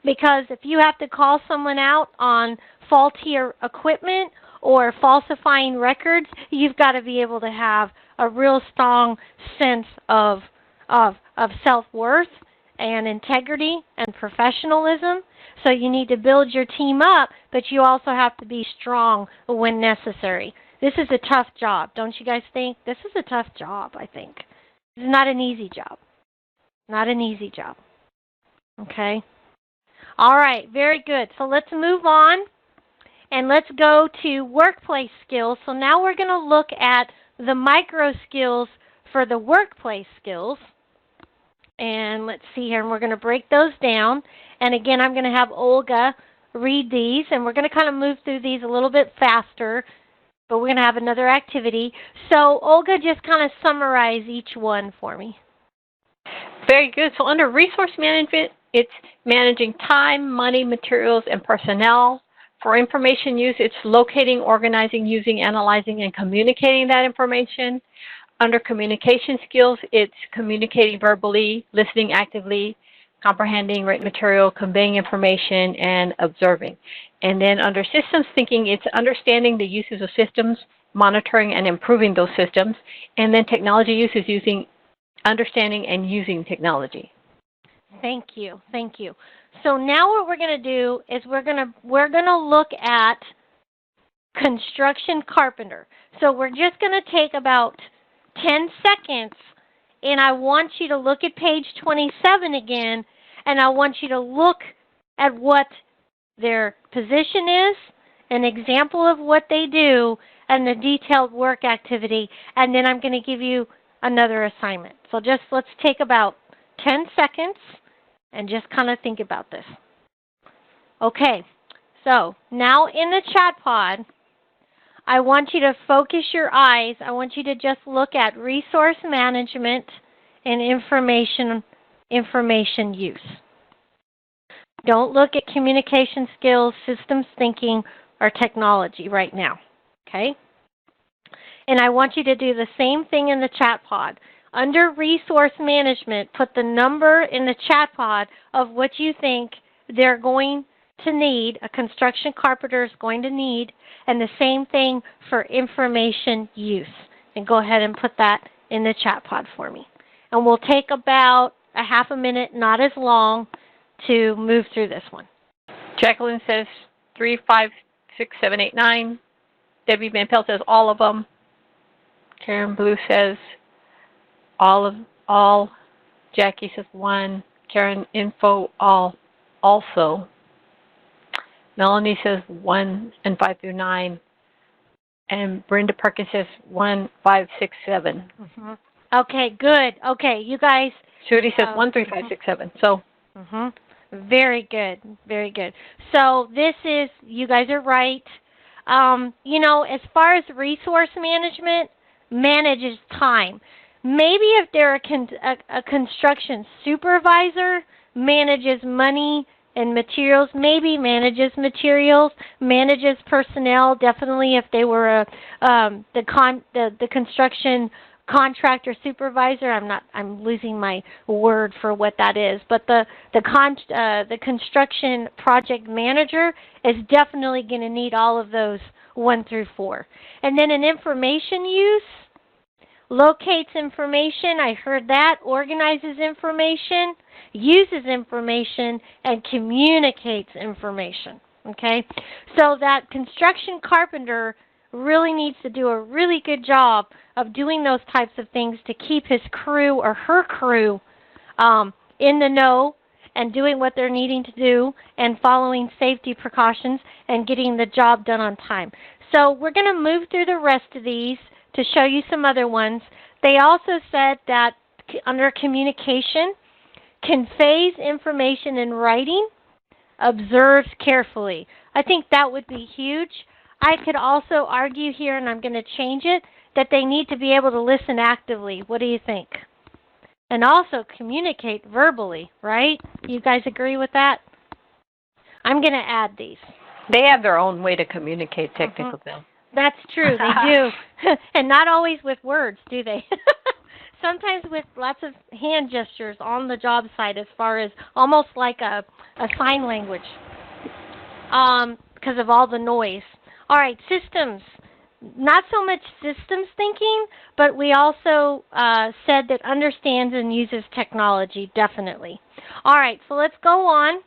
because if you have to call someone out on faulty equipment or falsifying records, you've got to be able to have a real strong sense of self-worth and integrity and professionalism. So you need to build your team up, but you also have to be strong when necessary. This is a tough job, don't you guys think? This is a tough job, I think. This is not an easy job. Not an easy job. Okay? All right, very good. So let's move on. And let's go to workplace skills. So now we're going to look at the micro skills for the workplace skills. And let's see here. And we're going to break those down. And again, I'm going to have Olga read these. And we're going to kind of move through these a little bit faster. But we're going to have another activity. So Olga, just kind of summarize each one for me. Very good. So under resource management, it's managing time, money, materials, and personnel. For information use, it's locating, organizing, using, analyzing, and communicating that information. Under communication skills, it's communicating verbally, listening actively, comprehending written material, conveying information, and observing. And then under systems thinking, it's understanding the uses of systems, monitoring and improving those systems. And then technology use is understanding and using technology. Thank you. Thank you. So now what we're going to do is we're going to look at construction carpenter. So we're just going to take about 10 seconds, and I want you to look at page 27 again, and I want you to look at what their position is, an example of what they do, and the detailed work activity, and then I'm going to give you another assignment. So just let's take about 10 seconds and just kind of think about this. Okay, so now in the chat pod, I want you to focus your eyes. I want you to just look at resource management and information use. Don't look at communication skills, systems thinking, or technology right now, okay? And I want you to do the same thing in the chat pod. Under resource management, put the number in the chat pod of what you think they're going to need, a construction carpenter is going to need, and the same thing for information use. And go ahead and put that in the chat pod for me. And we'll take about a half a minute, not as long, to move through this one. Jacqueline says 3, 5, 6, 7, 8, 9. Debbie Van Pelt says all of them. Karen Blue says all. Jackie says 1. Karen Info all also. Melanie says 1 and 5 through 9. And Brenda Perkins says 1, 5, 6, 7. Mm-hmm. Okay, good. Okay, you guys. Shruti says 1, 3, 5, 6, 7. So. Very good. Very good. So this is, you guys are right. You know, as far as resource management, manages time. Maybe if they're a construction supervisor, manages money and materials, maybe manages materials, manages personnel. Definitely, if they were the construction contractor supervisor, I'm losing my word for what that is, but the construction project manager is definitely going to need all of those 1 through 4. And then in information use, locates information, I heard that, organizes information, uses information, and communicates information, okay? So that construction carpenter really needs to do a really good job of doing those types of things to keep his crew or her crew in the know and doing what they're needing to do and following safety precautions and getting the job done on time. So we're going to move through the rest of these to show you some other ones. They also said that under communication, conveys information in writing, observes carefully. I think that would be huge. I could also argue here, and I'm going to change it, that they need to be able to listen actively. What do you think? And also communicate verbally, right? You guys agree with that? I'm going to add these. They have their own way to communicate, technical Bill. That's true, they do. And not always with words, do they? Sometimes with lots of hand gestures on the job site, as far as almost like a sign language because of all the noise. All right, systems. Not so much systems thinking, but we also said that understands and uses technology, definitely. All right, so let's go on,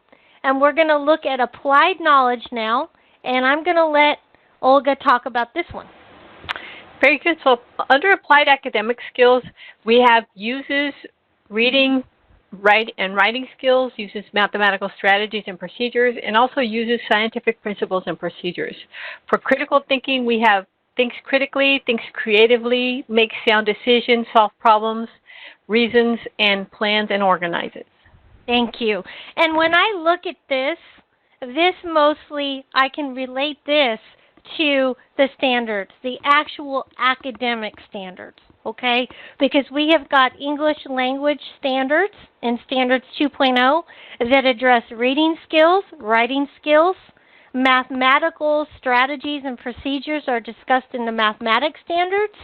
and we're going to look at applied knowledge now, and I'm going to let Olga talk about this one. Very good. So under applied academic skills, we have uses reading, writing skills, uses mathematical strategies and procedures, and also uses scientific principles and procedures. For critical thinking, we have thinks critically, thinks creatively, makes sound decisions, solve problems, reasons, and plans and organizes. Thank you. And when I look at this mostly, I can relate this to the standards, the actual academic standards, okay? Because we have got English language standards in Standards 2.0 that address reading skills, writing skills, mathematical strategies and procedures are discussed in the mathematics standards,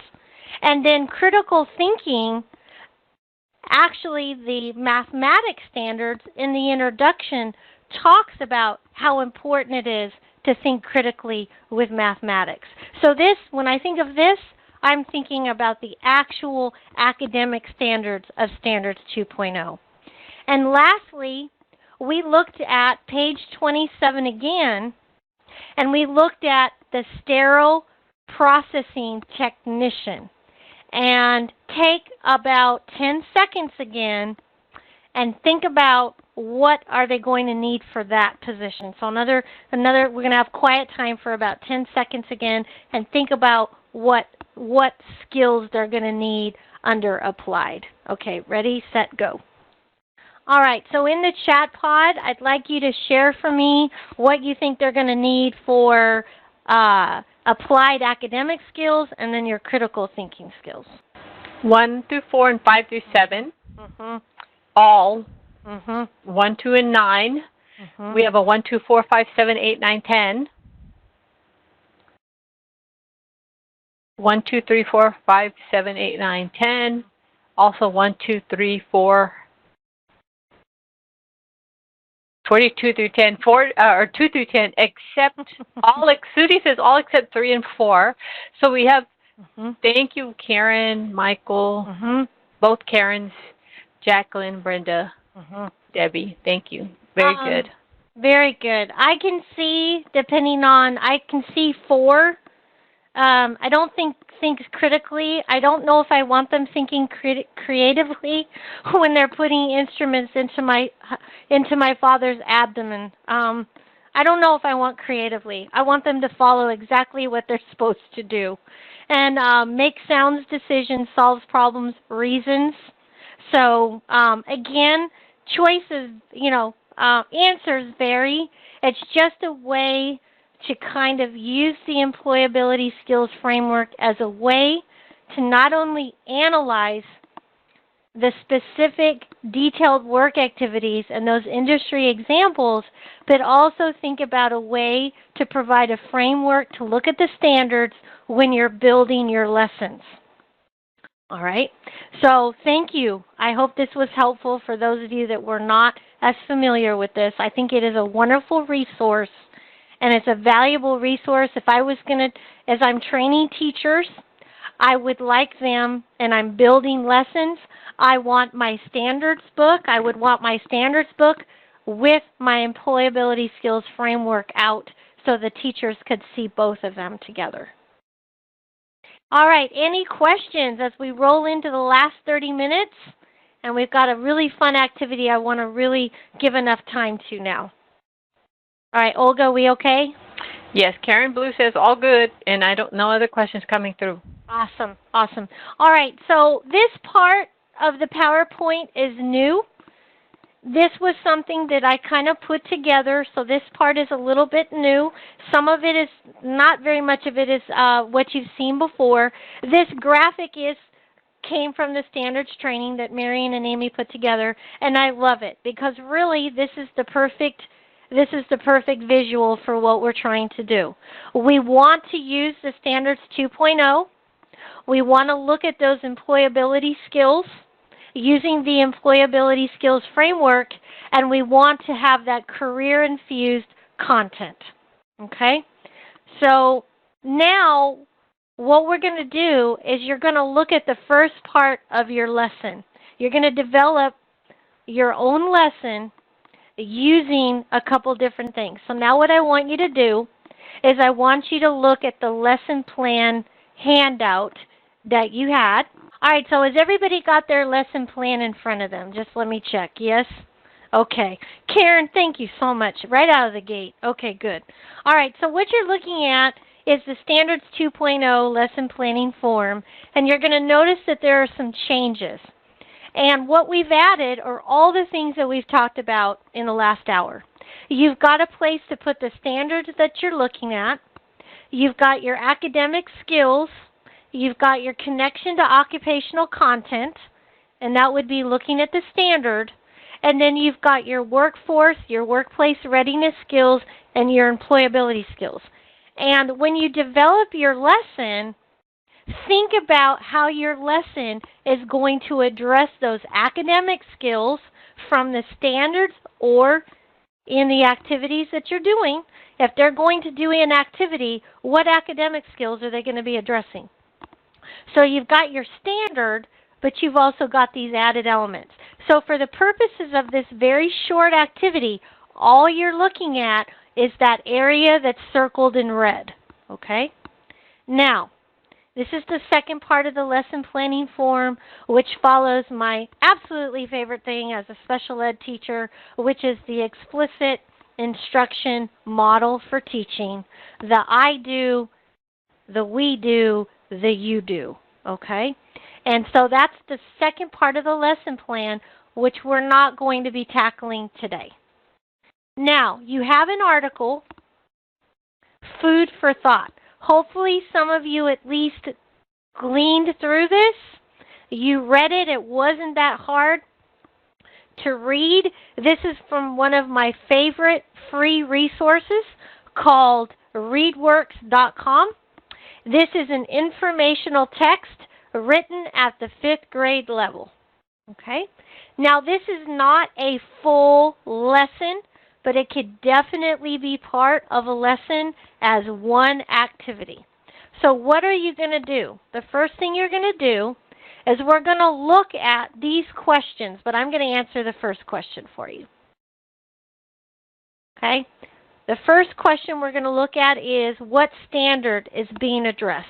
and then critical thinking, actually the mathematics standards in the introduction talks about how important it is to think critically with mathematics. So this, when I think of this, I'm thinking about the actual academic standards of Standards 2.0. And lastly, we looked at page 27 again, and we looked at the sterile processing technician. And take about 10 seconds again and think about what are they going to need for that position. So we're going to have quiet time for about 10 seconds again and think about what skills they're going to need under applied. Okay, ready, set, go. All right, so in the chat pod, I'd like you to share for me what you think they're going to need for applied academic skills and then your critical thinking skills. 1 through 4 and 5 through 7. Mm-hmm. All. Mm-hmm. 1, 2, and 9. Mm-hmm. We have a 1, 2, 4, 5, 7, 8, 9, 10. 1, 2, 3, 4, 5, 7, 8, 9, 10. Also 1, 2, 3, 4, 42 through 10, or 2 through 10, except Sudi says all except 3 and 4. So we have, thank you, Karen, Michael, both Karens, Jacqueline, Brenda, Debbie. Thank you. Very good. Very good. I can see, I can see 4. I don't think critically. I don't know if I want them thinking creatively when they're putting instruments into my father's abdomen. I don't know if I want creatively. I want them to follow exactly what they're supposed to do, and make sound decisions, solves problems, reasons. So again, choices, answers vary. It's just a way to kind of use the employability skills framework as a way to not only analyze the specific detailed work activities and those industry examples, but also think about a way to provide a framework to look at the standards when you're building your lessons. All right, so thank you. I hope this was helpful for those of you that were not as familiar with this. I think it is a wonderful resource, and it's a valuable resource. If I was going to, as I'm training teachers, I would like them, and I'm building lessons, I want my standards book. I would want my standards book with my employability skills framework out so the teachers could see both of them together. All right, any questions as we roll into the last 30 minutes? And we've got a really fun activity I want to really give enough time to now. All right, Olga, we okay? Yes, Karen Blue says all good, and no other questions coming through. Awesome, awesome. All right, so this part of the PowerPoint is new. This was something that I kind of put together, so this part is a little bit new. Some of it is, not very much of it is what you've seen before. This graphic came from the standards training that Marion and Amy put together, and I love it because really this is the perfect visual for what we're trying to do. We want to use the Standards 2.0. We want to look at those employability skills using the employability skills framework, and we want to have that career-infused content. Okay? So now what we're going to do is you're going to look at the first part of your lesson. You're going to develop your own lesson using a couple different things. So now what I want you to do is I want you to look at the lesson plan handout that you had. All right, so has everybody got their lesson plan in front of them? Just let me check. Yes? Okay. Karen, thank you so much. Right out of the gate. Okay, good. All right, so what you're looking at is the Standards 2.0 lesson planning form, and you're going to notice that there are some changes. And what we've added are all the things that we've talked about in the last hour. You've got a place to put the standards that you're looking at. You've got your academic skills. You've got your connection to occupational content, and that would be looking at the standard. And then you've got your workforce, your workplace readiness skills, and your employability skills. And when you develop your lesson, think about how your lesson is going to address those academic skills from the standards or in the activities that you're doing. If they're going to do an activity, what academic skills are they going to be addressing? So you've got your standard, but you've also got these added elements. So for the purposes of this very short activity, all you're looking at is that area that's circled in red. Okay? Now, This is the second part of the lesson planning form, which follows my absolutely favorite thing as a special ed teacher, which is the explicit instruction model for teaching. The I do, the we do, the you do, okay? And so that's the second part of the lesson plan, which we're not going to be tackling today. Now, you have an article, Food for Thought. Hopefully some of you at least gleaned through this. You read it. It wasn't that hard to read. This is from one of my favorite free resources called readworks.com. This is an informational text written at the 5th grade level. Okay? Now, this is not a full lesson, but it could definitely be part of a lesson as one activity. So what are you going to do? The first thing you're going to do is we're going to look at these questions, but I'm going to answer the first question for you. Okay? The first question we're going to look at is what standard is being addressed?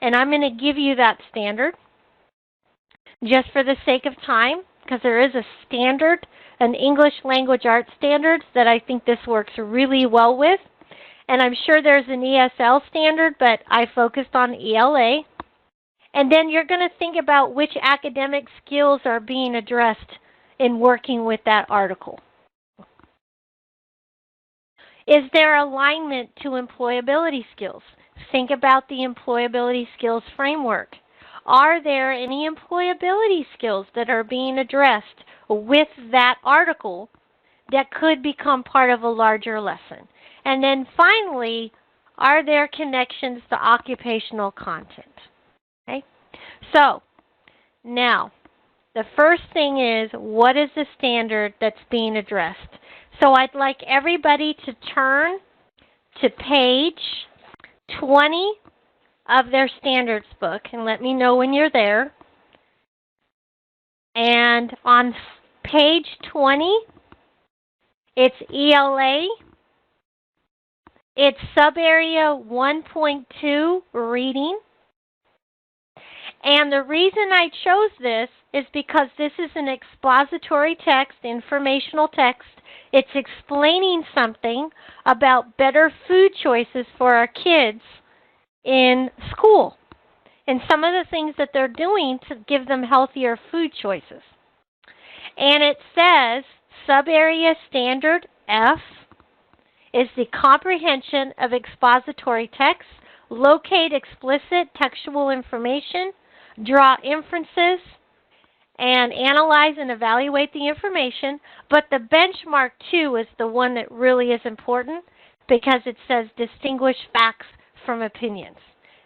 And I'm going to give you that standard just for the sake of time, because there is a standard, an English language arts standard that I think this works really well with. And I'm sure there's an ESL standard, but I focused on ELA. And then you're going to think about which academic skills are being addressed in working with that article. Is there alignment to employability skills? Think about the employability skills framework. Are there any employability skills that are being addressed with that article that could become part of a larger lesson? And then finally, are there connections to occupational content? Okay? So, now, the first thing is, what is the standard that's being addressed? So I'd like everybody to turn to page 20 of their standards book and let me know when you're there. And on page 20, it's ELA. It's subarea 1.2, reading. And the reason I chose this is because this is an expository text, informational text. It's explaining something about better food choices for our kids in school and some of the things that they're doing to give them healthier food choices. And it says subarea standard F is the comprehension of expository text, locate explicit textual information, draw inferences, and analyze and evaluate the information. But the benchmark 2 is the one that really is important because it says distinguish facts from opinions.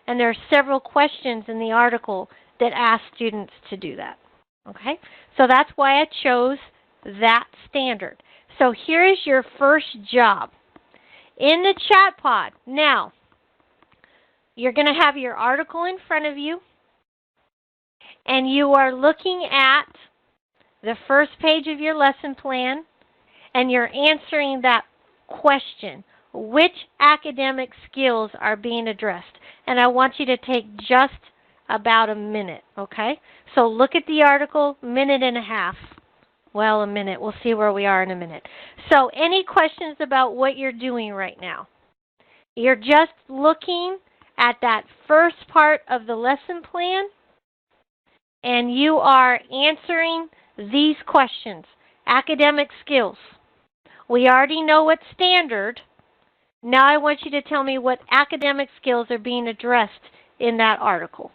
And there are several questions in the article that ask students to do that. Okay? So that's why I chose that standard. So here is your first job. In the chat pod, now, you're going to have your article in front of you, and you are looking at the first page of your lesson plan, and you're answering that question. Which academic skills are being addressed? And I want you to take just about a minute, okay? So look at the article, minute and a half. Well, a minute. We'll see where we are in a minute. So any questions about what you're doing right now? You're just looking at that first part of the lesson plan, and you are answering these questions. Academic skills. We already know what standard. Now I want you to tell me what academic skills are being addressed in that article.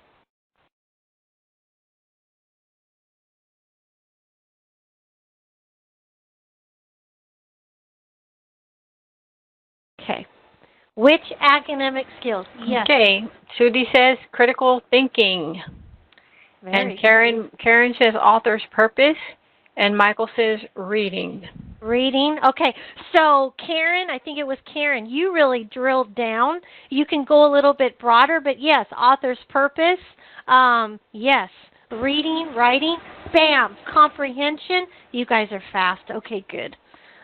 Okay. Which academic skills? Yes. Okay. Sudie says critical thinking. And Karen says author's purpose. And Michael says reading. Reading. Okay. So Karen, I think it was Karen, you really drilled down. You can go a little bit broader, but yes, author's purpose. Yes. Reading, writing. Bam. Comprehension. You guys are fast. Okay, good.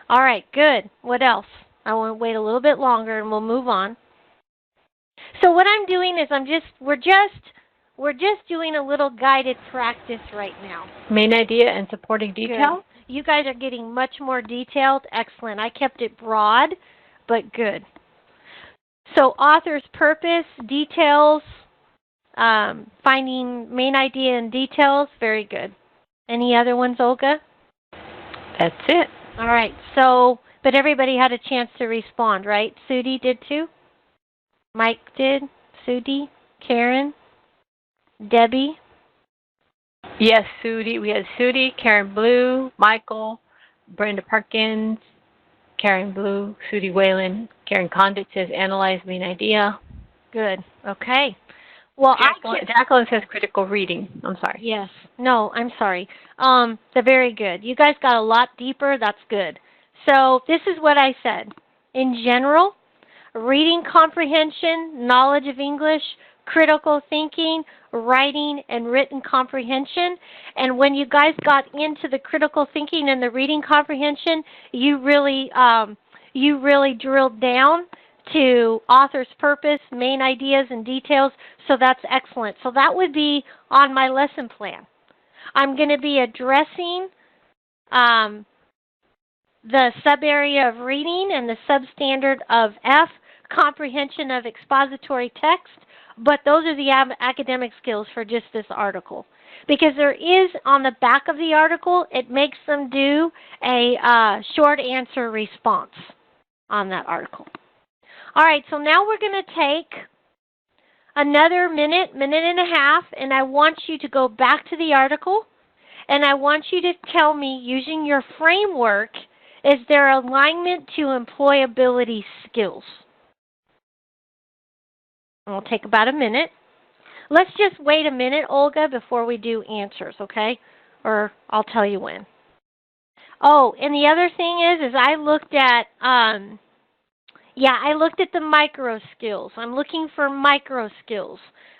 All right, good. What else? I want to wait a little bit longer and we'll move on. So what I'm doing is we're just doing a little guided practice right now. Main idea and supporting detail? Good. You guys are getting much more detailed. Excellent. I kept it broad, but good. So author's purpose, details, finding main idea and details, very good. Any other ones, Olga? That's it. All right. So, but everybody had a chance to respond, right? Sudie did too? Mike did? Sudie? Karen? Debbie? Yes, Sudie. We had Sudie, Karen Blue, Michael, Brenda Perkins, Karen Blue, Sudie Whalen, Karen Condit says analyze main idea. Good. Okay. Well, Jacqueline says critical reading. I'm sorry. Yes. No, I'm sorry. They're very good. You guys got a lot deeper. That's good. So this is what I said. In general, reading comprehension, knowledge of English, critical thinking, writing, and written comprehension. And when you guys got into the critical thinking and the reading comprehension, you really drilled down to author's purpose, main ideas, and details. So that's excellent. So that would be on my lesson plan. I'm going to be addressing the sub-area of reading and the substandard of F, comprehension of expository text, but those are the academic skills for just this article. Because there is, on the back of the article, it makes them do a short answer response on that article. All right, so now we're going to take another minute, minute and a half, and I want you to go back to the article, and I want you to tell me, using your framework, is there alignment to employability skills? It'll take about a minute. Let's just wait a minute, Olga, before we do answers, okay? Or I'll tell you when. Oh, and the other thing is I looked at, I looked at the micro skills. I'm looking for micro skills.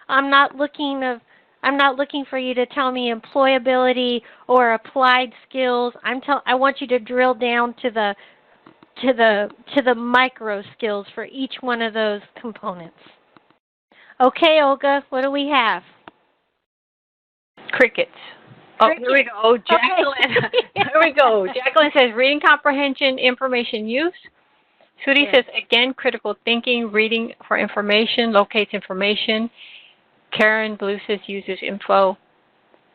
I'm not looking for you to tell me employability or applied skills. I want you to drill down to the micro skills for each one of those components. Okay, Olga, what do we have? Crickets. Oh, here we go. Jacqueline. Okay. Here we go. Jacqueline says reading comprehension, information use. Sudie says, again, critical thinking, reading for information, locates information. Karen Blue says uses info.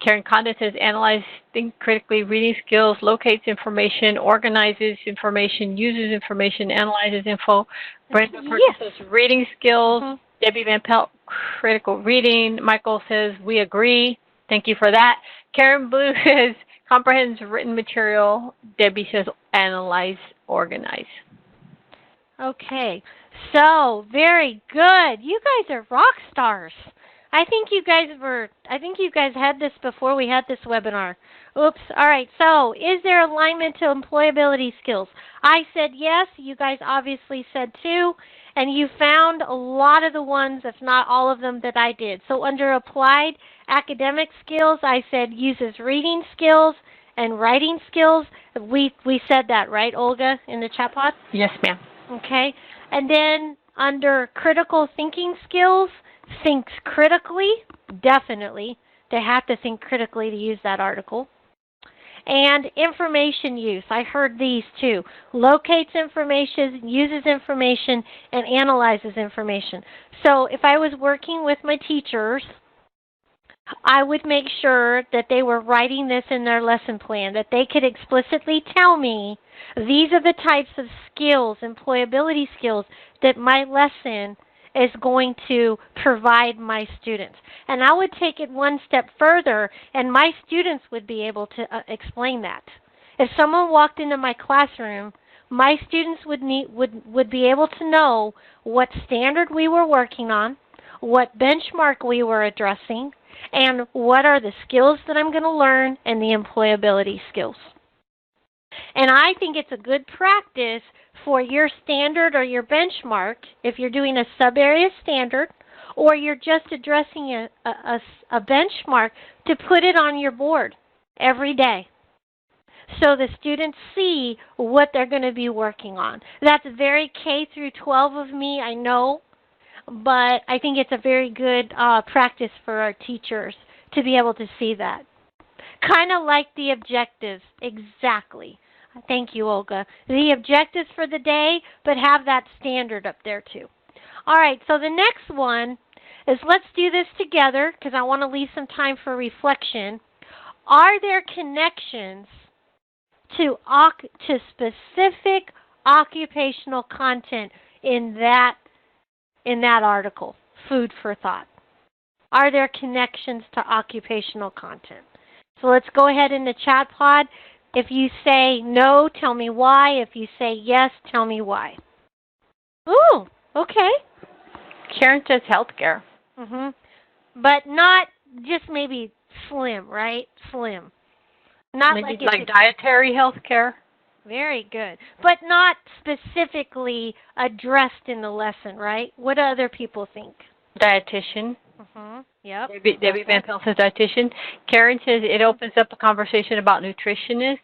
Karen Condit says analyze, think critically, reading skills, locates information, organizes information, uses information, analyzes info. Brenda Perkins says reading skills. Debbie Van Pelt, critical reading. Michael says we agree. Thank you for that. Karen Blue says comprehends written material. Debbie says analyze, organize. Okay, so very good. You guys are rock stars. I think you guys had this before we had this webinar. Oops. All right. So, is there alignment to employability skills? I said yes. You guys obviously said too. And you found a lot of the ones, if not all of them, that I did. So, under applied academic skills, I said uses reading skills and writing skills. We said that, right, Olga, in the chat pod? Yes, ma'am. Okay. And then under critical thinking skills, thinks critically, definitely. They have to think critically to use that article. And information use, I heard these too. Locates information, uses information, and analyzes information. So if I was working with my teachers, I would make sure that they were writing this in their lesson plan, that they could explicitly tell me these are the types of skills, employability skills, that my lesson is going to provide my students. And I would take it one step further, and my students would be able to explain that. If someone walked into my classroom, my students would be able to know what standard we were working on, what benchmark we were addressing, and what are the skills that I'm going to learn and the employability skills. And I think it's a good practice for your standard or your benchmark, if you're doing a sub-area standard, or you're just addressing a benchmark, to put it on your board every day so the students see what they're going to be working on. That's very K through 12 of me, I know. but I think it's a very good practice for our teachers to be able to see that. Kind of like the objectives, exactly. Thank you, Olga. The objectives for the day, but have that standard up there too. All right, so the next one is, let's do this together because I want to leave some time for reflection. Are there connections to specific occupational content in that article? Food for thought. Are there connections to occupational content? So let's go ahead in the chat pod. If you say no, tell me why. If you say yes, tell me why. Ooh, okay. Karen says healthcare. But not just maybe slim, right? Slim. Not maybe like dietary healthcare. Very good. But not specifically addressed in the lesson, right? What do other people think? Dietitian. Yep. Debbie Van Pelt says dietitian. Karen says it opens up a conversation about nutritionists.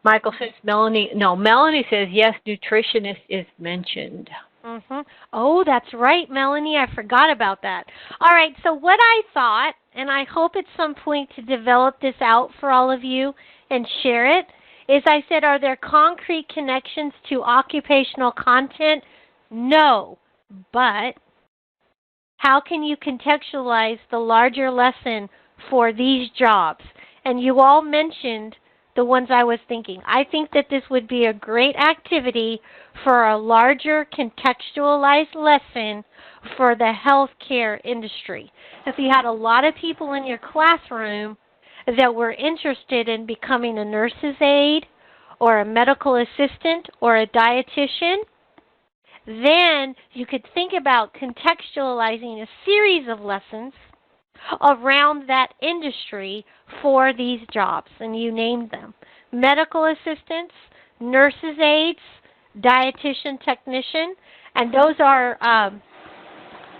Michael says Melanie. No, Melanie says yes, nutritionist is mentioned. Oh, that's right, Melanie. I forgot about that. All right, so what I thought, and I hope at some point to develop this out for all of you and share it, is I said, are there concrete connections to occupational content? No, but how can you contextualize the larger lesson for these jobs? And you all mentioned the ones I was thinking. I think that this would be a great activity for a larger contextualized lesson for the healthcare industry. If you had a lot of people in your classroom that were interested in becoming a nurse's aide or a medical assistant or a dietitian, then you could think about contextualizing a series of lessons around that industry for these jobs, and you named them. Medical assistants, nurses' aides, dietitian technician, and those are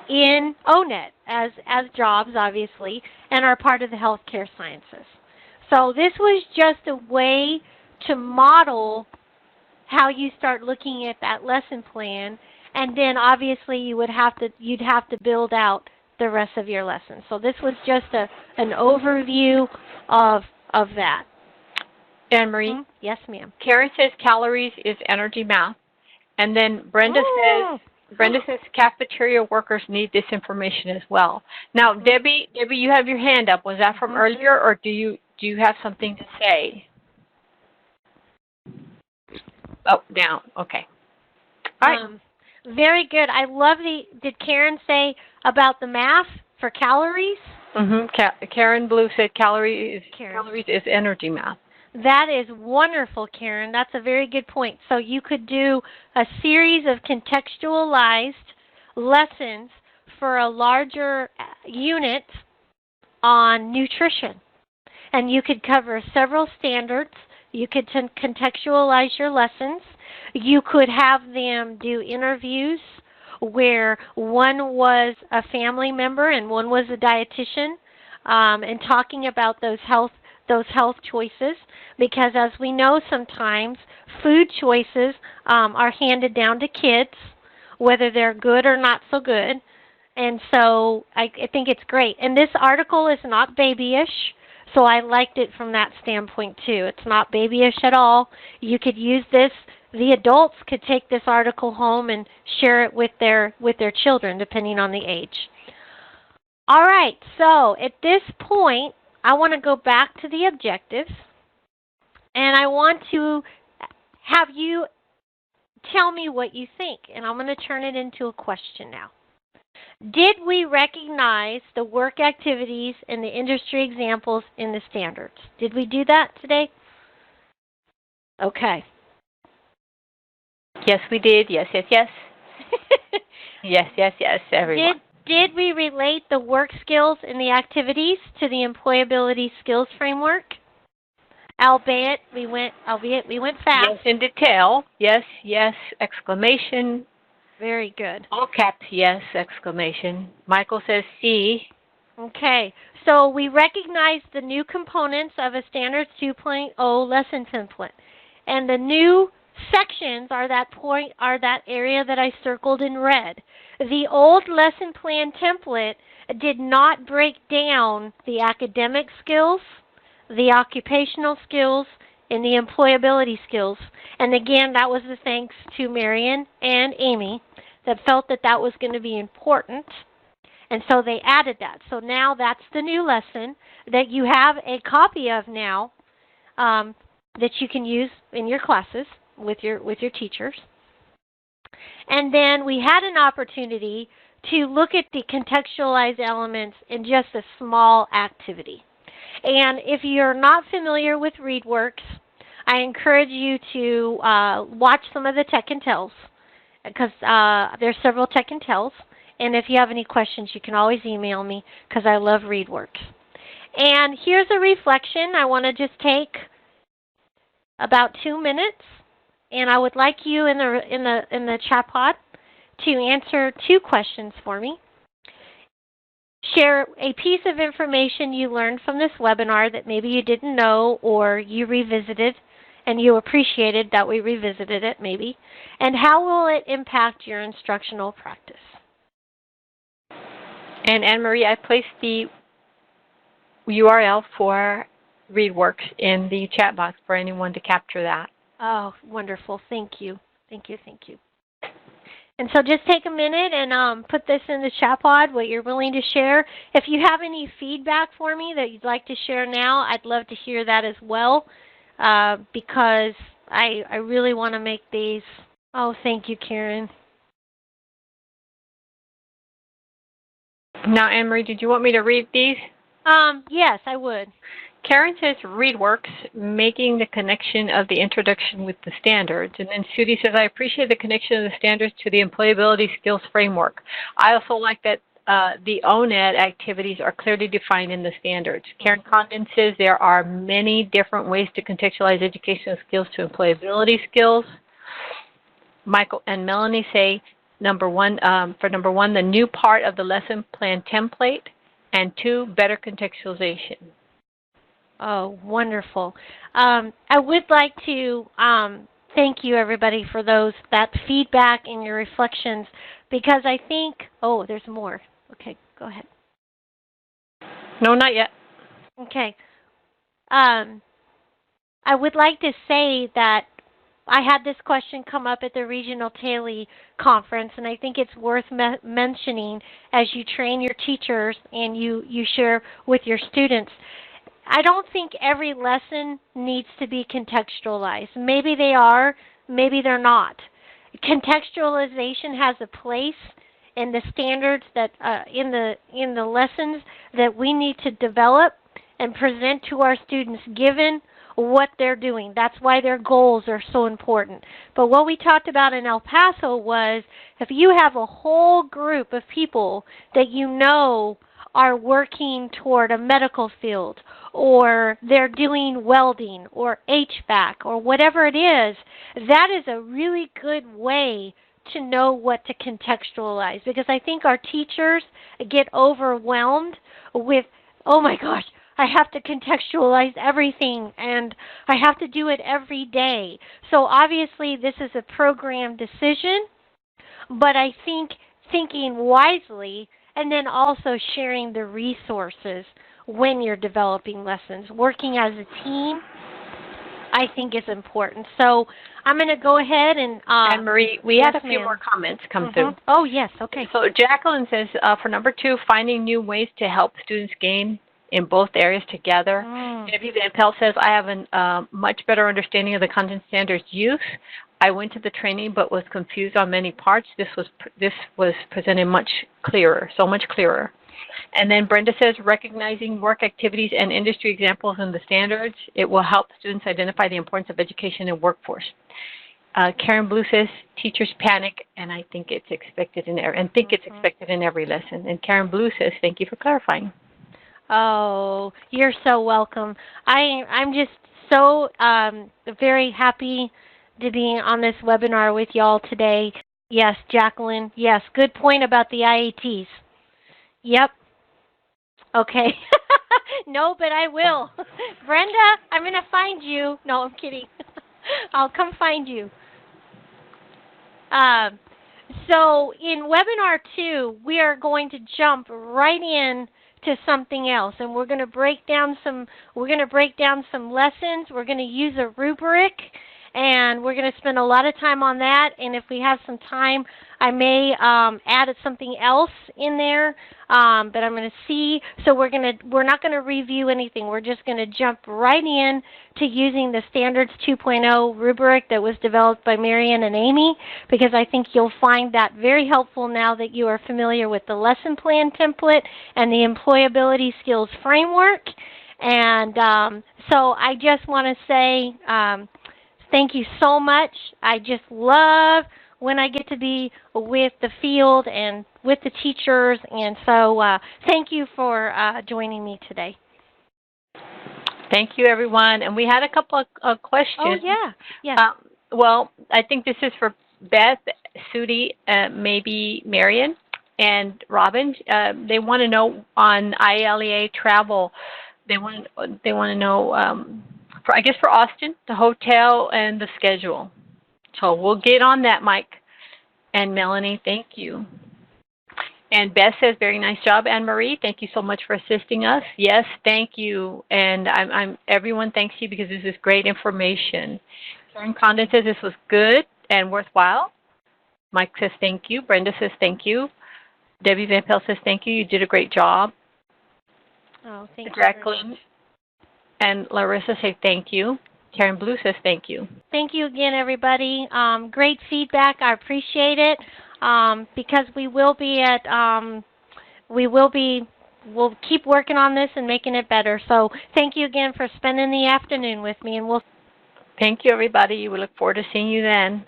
in ONET as jobs, obviously, and are part of the healthcare sciences. So this was just a way to model how you start looking at that lesson plan, and then obviously you'd have to build out the rest of your lesson. So this was just an overview of that. Anne-Marie? Yes, ma'am. Karen says calories is energy math. And then Brenda says cafeteria workers need this information as well. Now, Debbie, you have your hand up. Was that from earlier, or do you have something to say? Oh, down. Okay. All right. Very good. I love did Karen say about the math for calories? Karen Blue said calories is energy math. That is wonderful, Karen. That's a very good point. So you could do a series of contextualized lessons for a larger unit on nutrition. And you could cover several standards. You could contextualize your lessons. You could have them do interviews where one was a family member and one was a dietitian, and talking about those health choices, because as we know, sometimes food choices are handed down to kids, whether they're good or not so good. And so I think it's great. And this article is not babyish, so I liked it from that standpoint too. It's not babyish at all. You could use this. The adults could take this article home and share it with their children, depending on the age. All right, so at this point, I want to go back to the objectives, and I want to have you tell me what you think, and I'm going to turn it into a question now. Did we recognize the work activities and the industry examples in the standards? Did we do that today? Okay. Yes, we did. Yes, yes, yes. yes, everyone. Did we relate the work skills and the activities to the employability skills framework? Albeit we went fast. Yes, in detail. Yes, yes, exclamation. Very good. All caps, yes, exclamation. Michael says C. Okay, so we recognize the new components of a Standards 2.0 lesson template. And the new sections are that area that I circled in red. The old lesson plan template did not break down the academic skills, the occupational skills, and the employability skills. And again, that was the thanks to Marion and Amy that felt that that was going to be important. And so they added that. So now that's the new lesson that you have a copy of now that you can use in your classes with your teachers. And then we had an opportunity to look at the contextualized elements in just a small activity. And if you're not familiar with ReadWorks, I encourage you to watch some of the Tech and Tells, because there's several Tech and Tells. And if you have any questions, you can always email me, because I love ReadWorks. And here's a reflection. I want to just take about 2 minutes, and I would like you in the chat pod to answer 2 questions for me. Share a piece of information you learned from this webinar that maybe you didn't know or you revisited and you appreciated that we revisited it maybe. And how will it impact your instructional practice? And Anne-Marie, I placed the URL for ReadWorks in the chat box for anyone to capture that. Oh, wonderful. Thank you. Thank you, thank you. And so just take a minute and put this in the chat pod, what you're willing to share. If you have any feedback for me that you'd like to share now, I'd love to hear that as well, because I really want to make these. Oh, thank you, Karen. Now, Anne-Marie, did you want me to read these? Yes, I would. Karen says, ReadWorks, making the connection of the introduction with the standards. And then Sudie says, I appreciate the connection of the standards to the employability skills framework. I also like that the ONED activities are clearly defined in the standards. Karen Condon says there are many different ways to contextualize educational skills to employability skills. Michael and Melanie say, number one, the new part of the lesson plan template, and 2, better contextualization. Oh, wonderful. I would like to thank you, everybody, for that feedback and your reflections, because I think, oh, there's more. Okay, go ahead. No, not yet. Okay. I would like to say that I had this question come up at the Regional TALE conference, and I think it's worth mentioning as you train your teachers and you share with your students. I don't think every lesson needs to be contextualized. Maybe they are, maybe they're not. Contextualization has a place in the standards that in the lessons that we need to develop and present to our students given what they're doing. That's why their goals are so important. But what we talked about in El Paso was if you have a whole group of people that you know are working toward a medical field, or they're doing welding or HVAC or whatever it is, that is a really good way to know what to contextualize, because I think our teachers get overwhelmed with, oh my gosh, I have to contextualize everything and I have to do it every day. So obviously this is a program decision, but I think thinking wisely and then also sharing the resources when you're developing lessons. Working as a team, I think, is important. So I'm going to go ahead and... Anne-Marie, we yes, had a few more comments come through. Oh, yes, okay. So Jacqueline says, for number 2, finding new ways to help students gain in both areas together. Genevieve Van Pelt says, I have a much better understanding of the content standards use. I went to the training but was confused on many parts. This was presented much clearer, so much clearer. And then Brenda says, recognizing work activities and industry examples in the standards, it will help students identify the importance of education and workforce. Karen Blue says, teachers panic, and I think it's expected in every lesson. And Karen Blue says, thank you for clarifying. Oh, you're so welcome. I'm just so very happy to be on this webinar with y'all today. Yes, Jacqueline. Yes, good point about the IATs. Yep. Okay. No, but I will. Brenda, I'm going to find you. No, I'm kidding. I'll come find you. So in webinar 2, we are going to jump right in to something else, and we're going to break down some lessons. We're going to use a rubric, and we're going to spend a lot of time on that. And if we have some time, I may add something else in there, but I'm going to see. So we're not going to review anything. We're just going to jump right in to using the Standards 2.0 rubric that was developed by Marian and Amy, because I think you'll find that very helpful now that you are familiar with the lesson plan template and the employability skills framework. And so I just want to say thank you so much. I just love when I get to be with the field and with the teachers. And so thank you for joining me today. Thank you, everyone. And we had a couple of questions. Oh, yeah. Yeah. Well, I think this is for Beth, Sudi, maybe Marian, and Robin. They want to know on ILEA travel. They want to know, I guess for Austin, the hotel and the schedule. So we'll get on that, Mike. And Melanie, thank you. And Beth says, very nice job, Anne-Marie. Thank you so much for assisting us. Yes, thank you. And everyone thanks you because this is great information. Karen Condon says this was good and worthwhile. Mike says thank you. Brenda says thank you. Debbie Van Pelt says thank you. You did a great job. Oh, thank you. Jacqueline and Larissa say thank you. Karen Blue says thank you. Thank you again, everybody. Great feedback. I appreciate it. Because we'll keep working on this and making it better. So thank you again for spending the afternoon with me, and we'll. Thank you, everybody. We look forward to seeing you then.